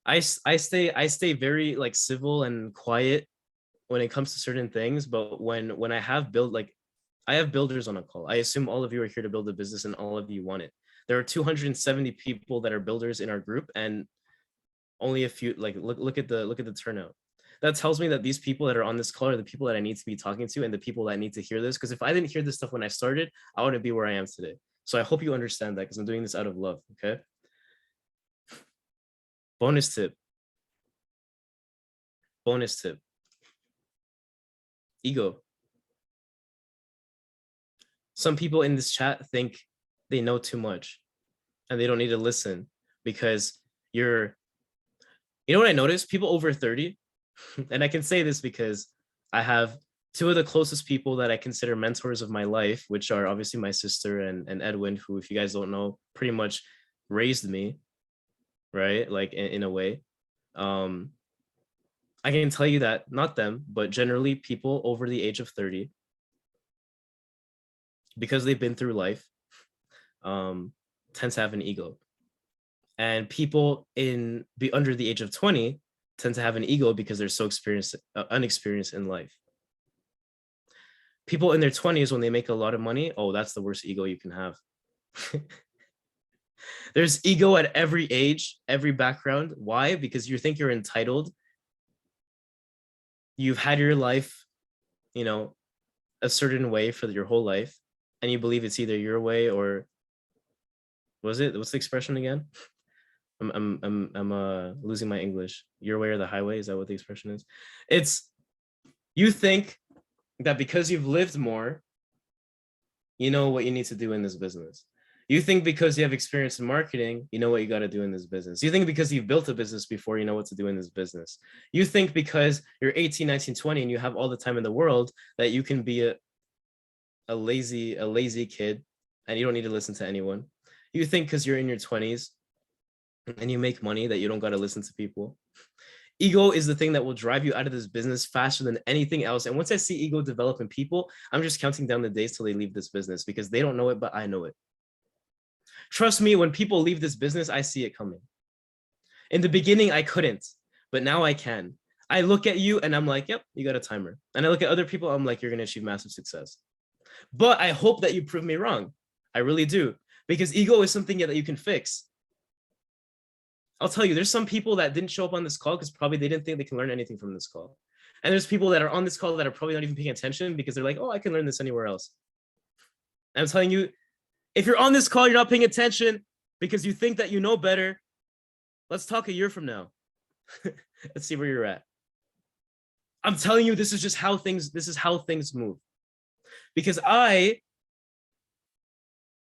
I stay very like civil and quiet when it comes to certain things, but when I have I have builders on a call. I assume all of you are here to build a business and all of you want it. There are 270 people that are builders in our group, and only a few, like look at the turnout. That tells me that these people that are on this call are the people that I need to be talking to and the people that need to hear this. Because if I didn't hear this stuff when I started, I wouldn't be where I am today. So I hope you understand that, because I'm doing this out of love. Okay. Bonus tip. Bonus tip. Ego. Some people in this chat think they know too much and they don't need to listen because you know what I noticed? People over 30, and I can say this because I have two of the closest people that I consider mentors of my life, which are obviously my sister and Edwin, who, if you guys don't know, pretty much raised me, right? Like in a way. I can tell you that, not them, but generally people over the age of 30, because they've been through life, tend to have an ego. And people under the age of 20 tend to have an ego because they're so unexperienced in life. People in their 20s, when they make a lot of money, oh, that's the worst ego you can have. There's ego at every age, every background. Why? Because you think you're entitled. You've had your life, a certain way for your whole life, and you believe it's either your way or what's the expression again? I'm losing my English. Your way or the highway, is that what the expression is? It's, you think that because you've lived more, you know what you need to do in this business. You think because you have experience in marketing, you know what you got to do in this business. You think because you've built a business before, you know what to do in this business. You think because you're 18, 19, 20 and you have all the time in the world that you can be a lazy kid and you don't need to listen to anyone. You think because you're in your 20s and you make money that you don't got to listen to people. Ego is the thing that will drive you out of this business faster than anything else. And once I see ego develop in people, I'm just counting down the days till they leave this business, because they don't know it, but I know it. Trust me, when people leave this business, I see it coming. In the beginning, I couldn't, but now I can. I look at you and I'm like, yep, you got a timer. And I look at other people, I'm like, you're going to achieve massive success. But I hope that you prove me wrong. I really do. Because ego is something that you can fix. I'll tell you, there's some people that didn't show up on this call because probably they didn't think they can learn anything from this call. And there's people that are on this call that are probably not even paying attention because they're like, oh, I can learn this anywhere else. And I'm telling you, if you're on this call, you're not paying attention because you think that you know better. Let's talk a year from now. Let's see where you're at. I'm telling you, this is how things move. Because I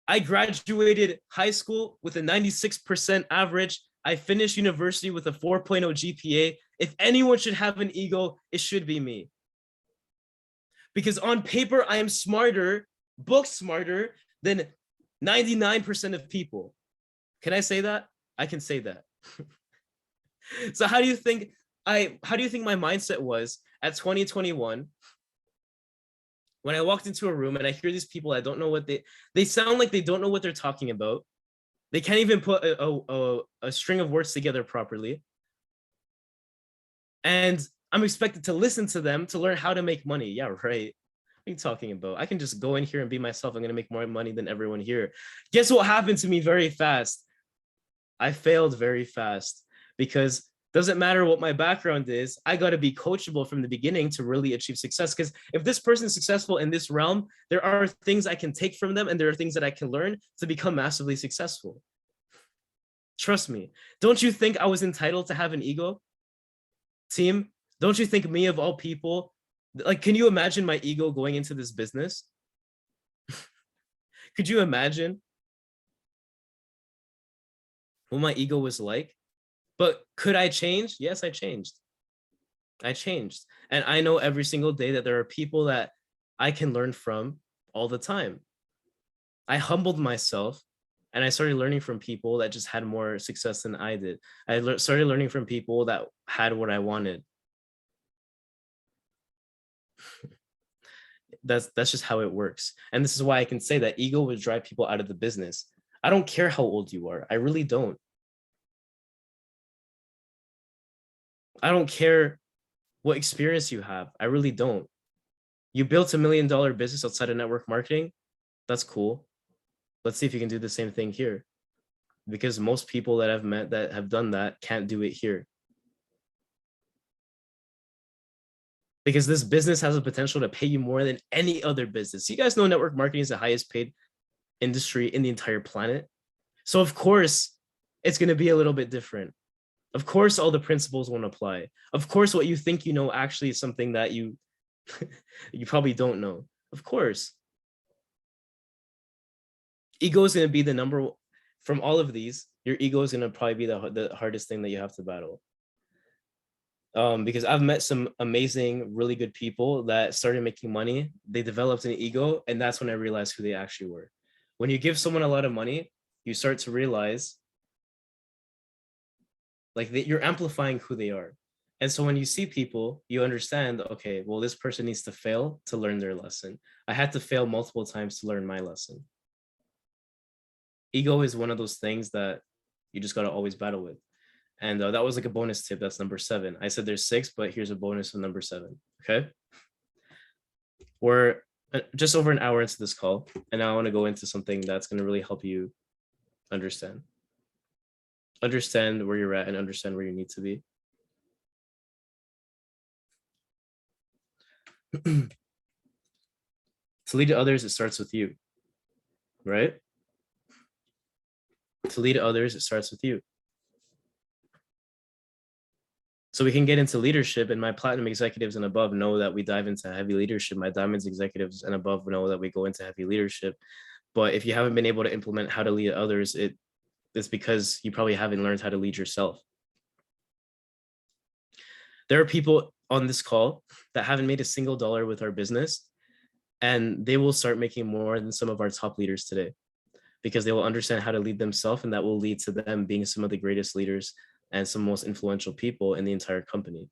graduated high school with a 96% average. I finished university with a 4.0 GPA. If anyone should have an ego, it should be me. Because on paper, I am smarter, book smarter than 99% of people. Can I say that? I can say that. So how do you think my mindset was at 2021 when I walked into a room and I hear these people, I don't know what they sound like they don't know what they're talking about. They can't even put a string of words together properly. And I'm expected to listen to them to learn how to make money. Yeah, right. What are you talking about? I can just go in here and be myself. I'm going to make more money than everyone here. Guess what happened to me very fast? I failed very fast because Doesn't matter what my background is. I got to be coachable from the beginning to really achieve success. Because if this person is successful in this realm, there are things I can take from them and there are things that I can learn to become massively successful. Trust me. Don't you think I was entitled to have an ego? Team, don't you think me of all people, like, can you imagine my ego going into this business? Could you imagine what my ego was like? But could I change? Yes, I changed. I changed. And I know every single day that there are people that I can learn from all the time. I humbled myself and I started learning from people that just had more success than I did. I started learning from people that had what I wanted. That's just how it works. And this is why I can say that ego would drive people out of the business. I don't care how old you are. I really don't. I don't care what experience you have. I really don't. You built $1 million business outside of network marketing. That's cool. Let's see if you can do the same thing here. Because most people that I've met that have done that can't do it here. Because this business has a potential to pay you more than any other business. You guys know network marketing is the highest paid industry in the entire planet. So of course, it's going to be a little bit different. Of course, all the principles won't apply. Of course, what you think you know actually is something that you you probably don't know. Of course. Ego is going to be the number from all of these. Your ego is going to probably be the hardest thing that you have to battle. Because I've met some amazing, really good people that started making money. They developed an ego, and that's when I realized who they actually were. When you give someone a lot of money, you start to realize like you're amplifying who they are. And so when you see people, you understand, okay, well, this person needs to fail to learn their lesson. I had to fail multiple times to learn my lesson. Ego is one of those things that you just got to always battle with. And that was like a bonus tip. That's number 7. I said there's 6, but here's a bonus of number 7. Okay. We're just over an hour into this call. And now I want to go into something that's going to really help you understand where you're at and understand where you need to be. To lead others, it starts with you, right? To lead others, it starts with you. So we can get into leadership, and my platinum executives and above know that we dive into heavy leadership. My diamonds executives and above know that we go into heavy leadership. But if you haven't been able to implement how to lead others, it's because you probably haven't learned how to lead yourself. There are people on this call that haven't made a single dollar with our business, and they will start making more than some of our top leaders today because they will understand how to lead themselves, and that will lead to them being some of the greatest leaders and some most influential people in the entire company.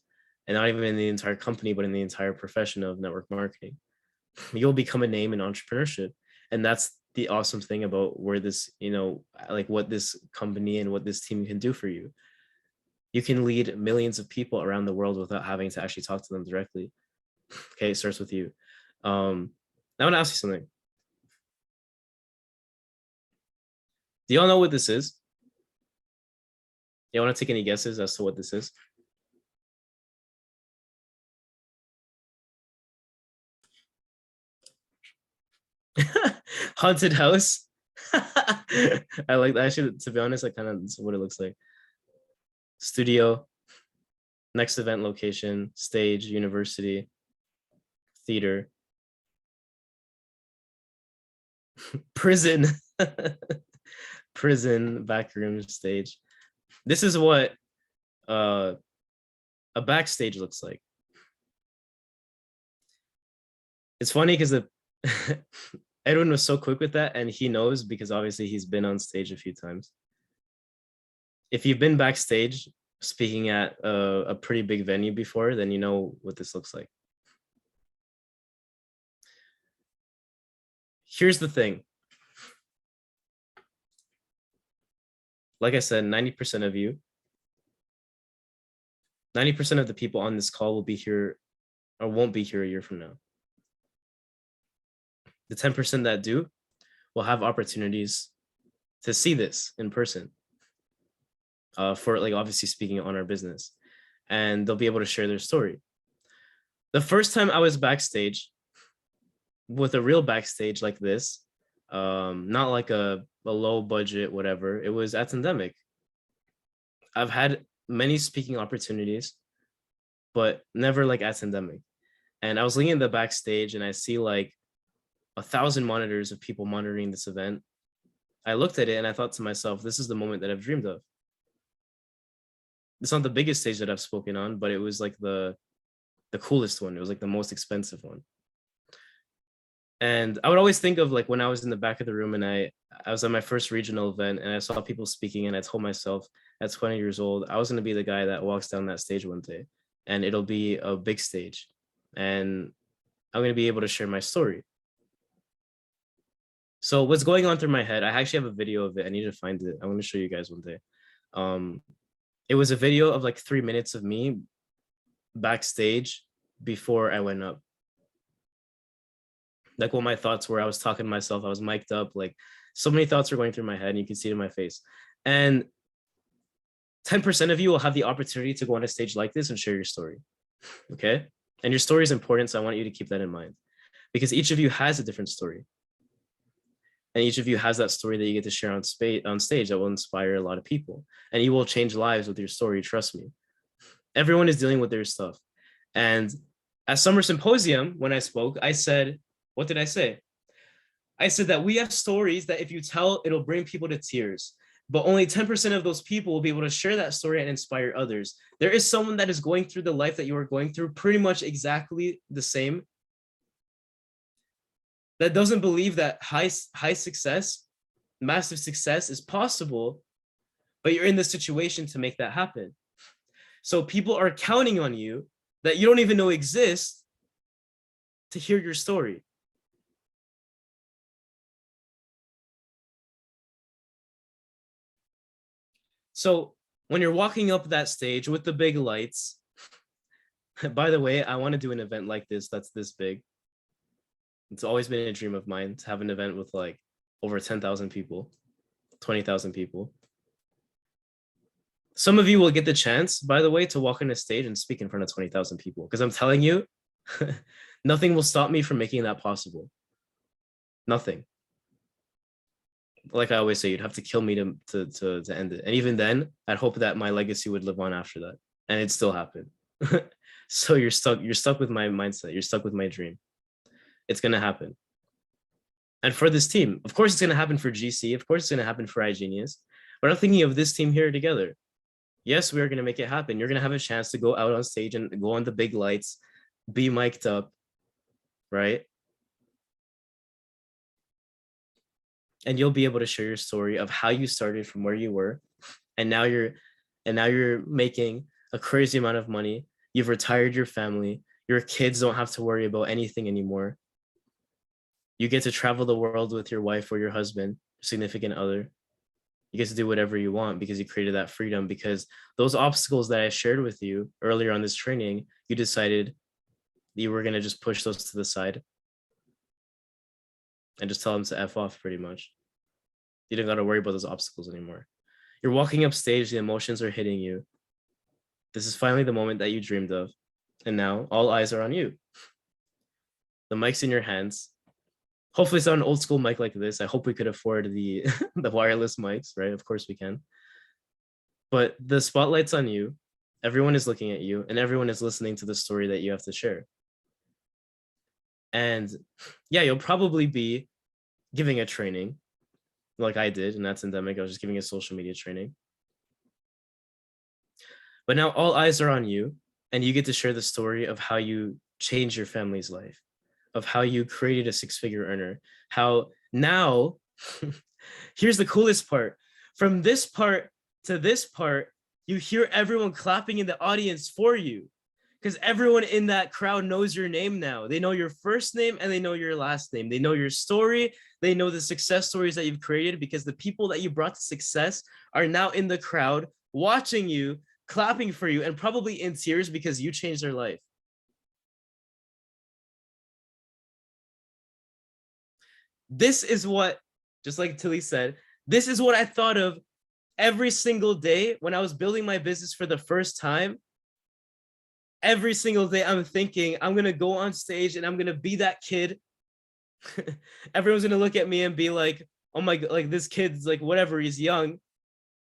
And not even in the entire company, but in the entire profession of network marketing. You'll become a name in entrepreneurship. And that's the awesome thing about where this, like what this company and what this team can do for you. You can lead millions of people around the world without having to actually talk to them directly. Okay, it starts with you. I want to ask you something. Do y'all know what this is? You want to take any guesses as to what this is? Haunted house. I like that. Actually, to be honest, I kind of what it looks like. Studio, next event location, stage, university, theater, prison, prison, back room, stage. This is what a backstage looks like. It's funny because Edwin was so quick with that, and he knows because obviously he's been on stage a few times. If you've been backstage speaking at a pretty big venue before, then you know what this looks like. Here's the thing. Like I said, 90% of you, 90% of the people on this call will be here or won't be here a year from now. The 10% that do will have opportunities to see this in person. for like obviously speaking on our business, and they'll be able to share their story. The first time I was backstage with a real backstage like this, not like a low budget, whatever, it was at Endemic. I've had many speaking opportunities, but never like at Endemic. And I was looking in the backstage and I see like 1,000 monitors of people monitoring this event. I looked at it and I thought to myself, this is the moment that I've dreamed of. It's not the biggest stage that I've spoken on, but it was like the coolest one. It was like the most expensive one. And I would always think of like when I was in the back of the room and I was at my first regional event and I saw people speaking, and I told myself at 20 years old, I was going to be the guy that walks down that stage one day, and it'll be a big stage and I'm going to be able to share my story. So what's going on through my head, I actually have a video of it. I need to find it. I want to show you guys one day. It was a video of like 3 minutes of me backstage before I went up. Like what my thoughts were. I was talking to myself. I was mic'd up. Like so many thoughts were going through my head, and you can see it in my face. And 10% of you will have the opportunity to go on a stage like this and share your story. Okay. And your story is important. So I want you to keep that in mind, because each of you has a different story. And each of you has that story that you get to share on stage that will inspire a lot of people. And you will change lives with your story. Trust me. Everyone is dealing with their stuff. And at Summer Symposium, when I spoke, I said, what did I say? I said that we have stories that if you tell, it'll bring people to tears. But only 10% of those people will be able to share that story and inspire others. There is someone that is going through the life that you are going through, pretty much exactly the same, that doesn't believe that high success, massive success is possible, but you're in the situation to make that happen. So people are counting on you that you don't even know exist to hear your story. So when you're walking up that stage with the big lights, by the way, I want to do an event like this that's this big. It's always been a dream of mine to have an event with like over 10,000 people, 20,000 people. Some of you will get the chance, by the way, to walk on a stage and speak in front of 20,000 people, because I'm telling you, nothing will stop me from making that possible. Nothing. Like I always say, you'd have to kill me to end it. And even then, I'd hope that my legacy would live on after that. And it still happened. So you're stuck with my mindset. You're stuck with my dream. It's going to happen. And for this team, of course, it's going to happen for GC. Of course, it's going to happen for iGenius. But I'm thinking of this team here together. Yes, we are going to make it happen. You're going to have a chance to go out on stage and go on the big lights, be mic'd up, right? And you'll be able to share your story of how you started from where you were, and now you're making a crazy amount of money. You've retired your family. Your kids don't have to worry about anything anymore. You get to travel the world with your wife or your husband, significant other. You get to do whatever you want because you created that freedom, because those obstacles that I shared with you earlier on this training, you decided you were going to just push those to the side and just tell them to F off pretty much. You don't got to worry about those obstacles anymore. You're walking up stage, the emotions are hitting you. This is finally the moment that you dreamed of. And now all eyes are on you. The mic's in your hands. Hopefully it's not an old school mic like this. I hope we could afford the, the wireless mics, right? Of course we can. But the spotlight's on you. Everyone is looking at you, and everyone is listening to the story that you have to share. And yeah, you'll probably be giving a training like I did in that pandemic. I was just giving a social media training. But now all eyes are on you, and you get to share the story of how you changed your family's life, of how you created a six-figure earner, how now, here's the coolest part. From this part to this part, you hear everyone clapping in the audience for you, because everyone in that crowd knows your name now. They know your first name and they know your last name. They know your story. They know the success stories that you've created, because the people that you brought to success are now in the crowd watching you, clapping for you, and probably in tears because you changed their life. This is what, just like Tilly said, this is what I thought of Every single day when I was building my business for the first time, every single day I'm thinking I'm going to go on stage and I'm going to be that kid. Everyone's going to look at me and be like, oh my God, like this kid's like, whatever, he's young.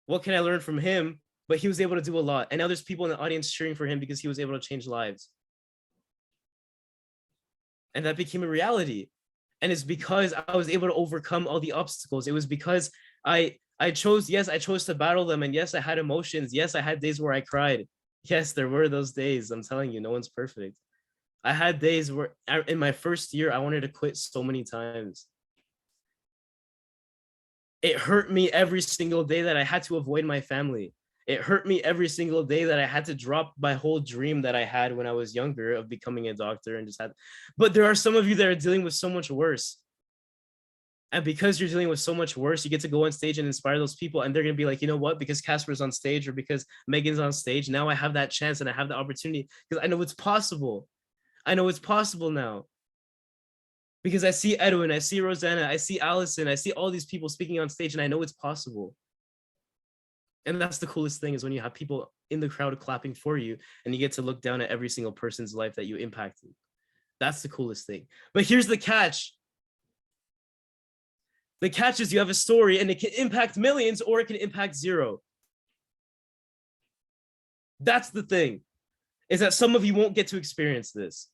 What can I learn from him? But he was able to do a lot. And now there's people in the audience cheering for him because he was able to change lives. And that became a reality. And it's because I was able to overcome all the obstacles. It was because I chose to battle them. And yes, I had emotions. Yes, I had days where I cried. Yes, there were those days. I'm telling you, no one's perfect. I had days where in my first year, I wanted to quit so many times. It hurt me every single day that I had to avoid my family. It hurt me every single day that I had to drop my whole dream that I had when I was younger of becoming a doctor and just had. But there are some of you that are dealing with so much worse. And because you're dealing with so much worse, you get to go on stage and inspire those people. And they're going to be like, you know what? Because Casper's on stage or because Megan's on stage, now I have that chance and I have the opportunity because I know it's possible. I know it's possible now. Because I see Edwin, I see Rosanna, I see Allison, I see all these people speaking on stage and I know it's possible. And that's the coolest thing is when you have people in the crowd clapping for you and you get to look down at every single person's life that you impacted. That's the coolest thing. But here's the catch. The catch is you have a story and it can impact millions or it can impact zero. That's the thing, is that some of you won't get to experience this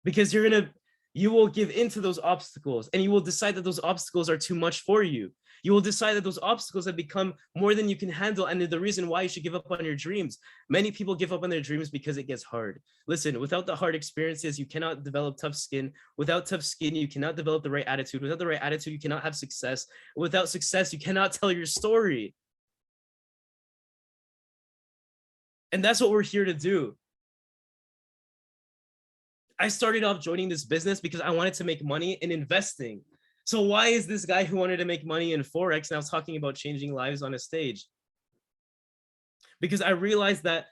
because you will give into those obstacles and you will decide that those obstacles are too much for you. You will decide that those obstacles have become more than you can handle. And the reason why you should give up on your dreams. Many people give up on their dreams because it gets hard. Listen, without the hard experiences, you cannot develop tough skin. Without tough skin, you cannot develop the right attitude. Without the right attitude, you cannot have success. Without success, you cannot tell your story. And that's what we're here to do. I started off joining this business because I wanted to make money in investing. So why is this guy who wanted to make money in Forex now talking about changing lives on a stage? Because I realized that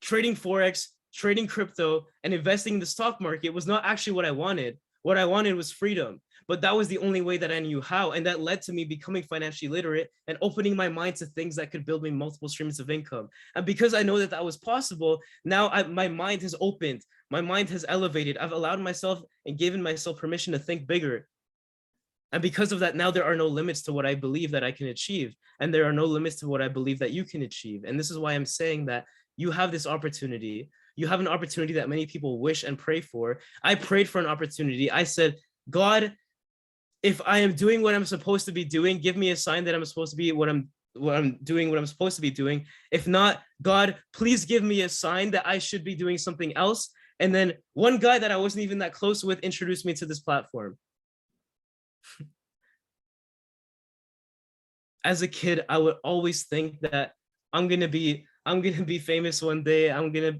trading Forex, trading crypto, and investing in the stock market was not actually what I wanted. What I wanted was freedom. But that was the only way that I knew how. And that led to me becoming financially literate and opening my mind to things that could build me multiple streams of income. And because I know that that was possible, now my mind has opened. My mind has elevated. I've allowed myself and given myself permission to think bigger. And because of that, now there are no limits to what I believe that I can achieve. And there are no limits to what I believe that you can achieve. And this is why I'm saying that you have this opportunity. You have an opportunity that many people wish and pray for. I prayed for an opportunity. I said, God, if I am doing what I'm supposed to be doing, give me a sign that I'm supposed to be what I'm doing what I'm supposed to be doing. If not, God, please give me a sign that I should be doing something else. And then one guy that I wasn't even that close with introduced me to this platform. As a kid, I would always think that I'm gonna be famous one day.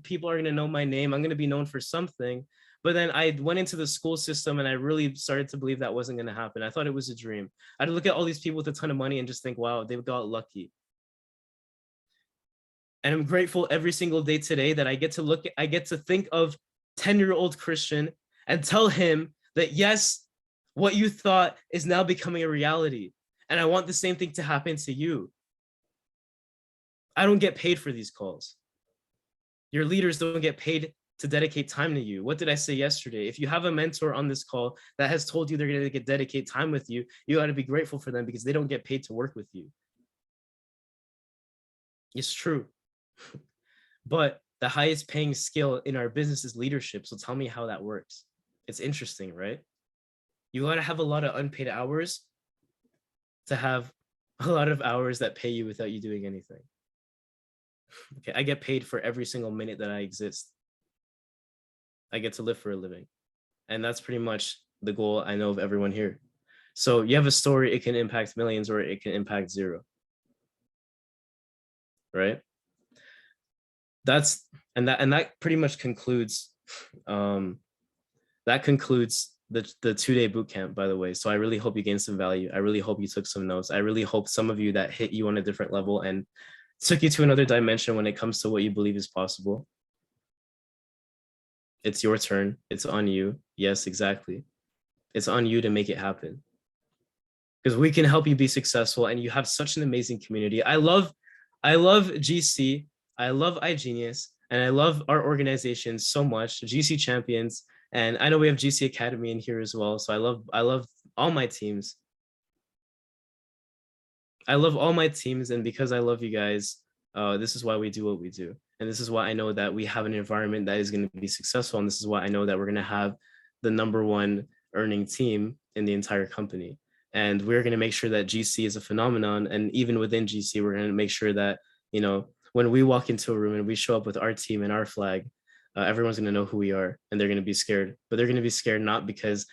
People are gonna know my name. I'm gonna be known for something. But then I went into the school system and I really started to believe that wasn't gonna happen. I thought it was a dream. I'd look at all these people with a ton of money and just think, wow, they got lucky. And I'm grateful every single day today that I get to think of 10-year-old Christian and tell him that yes, what you thought is now becoming a reality. And I want the same thing to happen to you. I don't get paid for these calls. Your leaders don't get paid to dedicate time to you. What did I say yesterday? If you have a mentor on this call that has told you they're going to dedicate time with you, you got to be grateful for them because they don't get paid to work with you. It's true. But the highest paying skill in our business is leadership. So tell me how that works. It's interesting, right? You got to have a lot of unpaid hours to have a lot of hours that pay you without you doing anything. Okay, I get paid for every single minute that I exist. I get to live for a living. And that's pretty much the goal I know of everyone here. So you have a story, it can impact millions or it can impact zero. Right? That pretty much concludes the 2-day boot camp, by the way. So I really hope you gained some value. I really hope you took some notes. I really hope some of you that hit you on a different level and took you to another dimension when it comes to what you believe is possible. It's your turn. It's on you. Yes, exactly. It's on you to make it happen. because we can help you be successful, and you have such an amazing community. I love GC, I love iGenius, and I love our organization so much, GC Champions, and I know we have GC Academy in here as well. So I love all my teams. I love all my teams, and because I love you guys, this is why we do what we do. And this is why I know that we have an environment that is going to be successful. And this is why I know that we're going to have the #1 earning team in the entire company. And we're going to make sure that GC is a phenomenon. And even within GC, we're going to make sure that, you know, when we walk into a room and we show up with our team and our flag, everyone's going to know who we are, and they're going to be scared. But they're going to be scared not because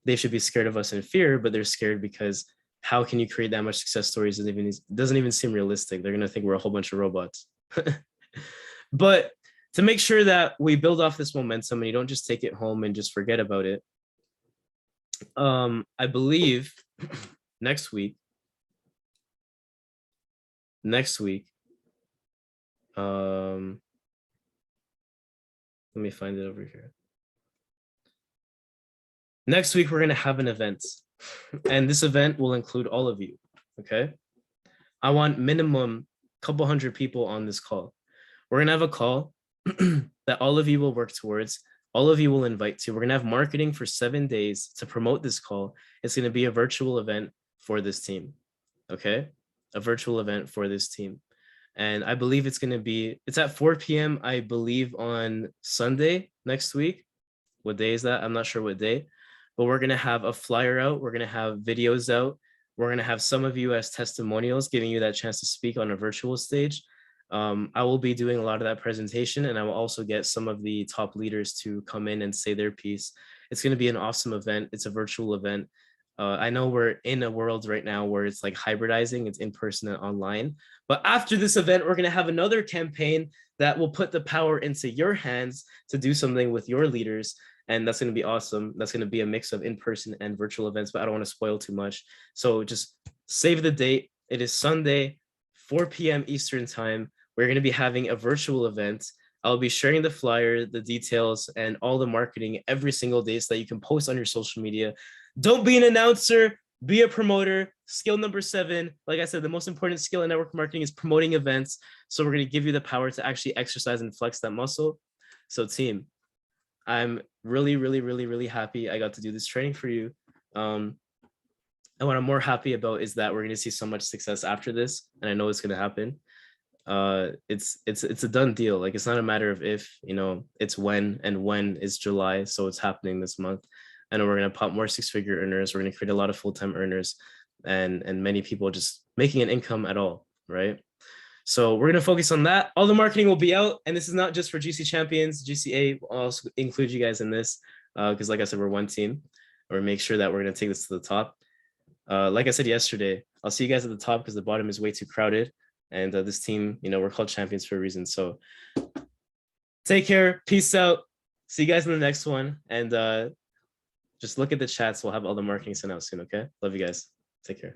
they should be scared of us in fear, but they're scared because how can you create that much success stories? It doesn't even seem realistic. They're going to think we're a whole bunch of robots. But to make sure that we build off this momentum and you don't just take it home and just forget about it, I believe next week, let me find it over here. Next week, we're going to have an event, and this event will include all of you. Okay. I want minimum couple hundred people on this call. We're going to have a call that all of you will work towards. All of you will invite to. We're going to have marketing for 7 days to promote this call. It's going to be a virtual event for this team. Okay. A virtual event for this team. And I believe it's at 4 p.m. I believe on Sunday next week. What day is that? I'm not sure what day, but we're going to have a flyer out. We're going to have videos out. We're going to have some of you as testimonials, giving you that chance to speak on a virtual stage. I will be doing a lot of that presentation, and I will also get some of the top leaders to come in and say their piece. It's going to be an awesome event. It's a virtual event. I know we're in a world right now where it's like hybridizing, it's in person and online. But after this event, we're going to have another campaign that will put the power into your hands to do something with your leaders. And that's going to be awesome. That's going to be a mix of in-person and virtual events, but I don't want to spoil too much. So just save the date. It is Sunday, 4 p.m. Eastern time. We're going to be having a virtual event. I'll be sharing the flyer, the details, and all the marketing every single day so that you can post on your social media. Don't be an announcer, be a promoter. Skill number 7, like I said, the most important skill in network marketing is promoting events. So we're going to give you the power to actually exercise and flex that muscle. So team, I'm really, really, really, really happy I got to do this training for you. And what I'm more happy about is that we're going to see so much success after this, and I know it's going to happen. It's a done deal. Like, it's not a matter of if, you know, it's when, and when is July, so it's happening this month. And we're going to pop more 6-figure earners. We're going to create a lot of full-time earners, and many people just making an income at all, right? So we're going to focus on that. All the marketing will be out, and this is not just for GC Champions. GCA will also include you guys in this, because like I said, we're one team. Or make sure that we're going to take this to the top. Like I said yesterday, I'll see you guys at the top because the bottom is way too crowded. And this team, you know, we're called champions for a reason. So take care. Peace out. See you guys in the next one. And just look at the chats. We'll have all the marketing sent out soon. Okay. Love you guys. Take care.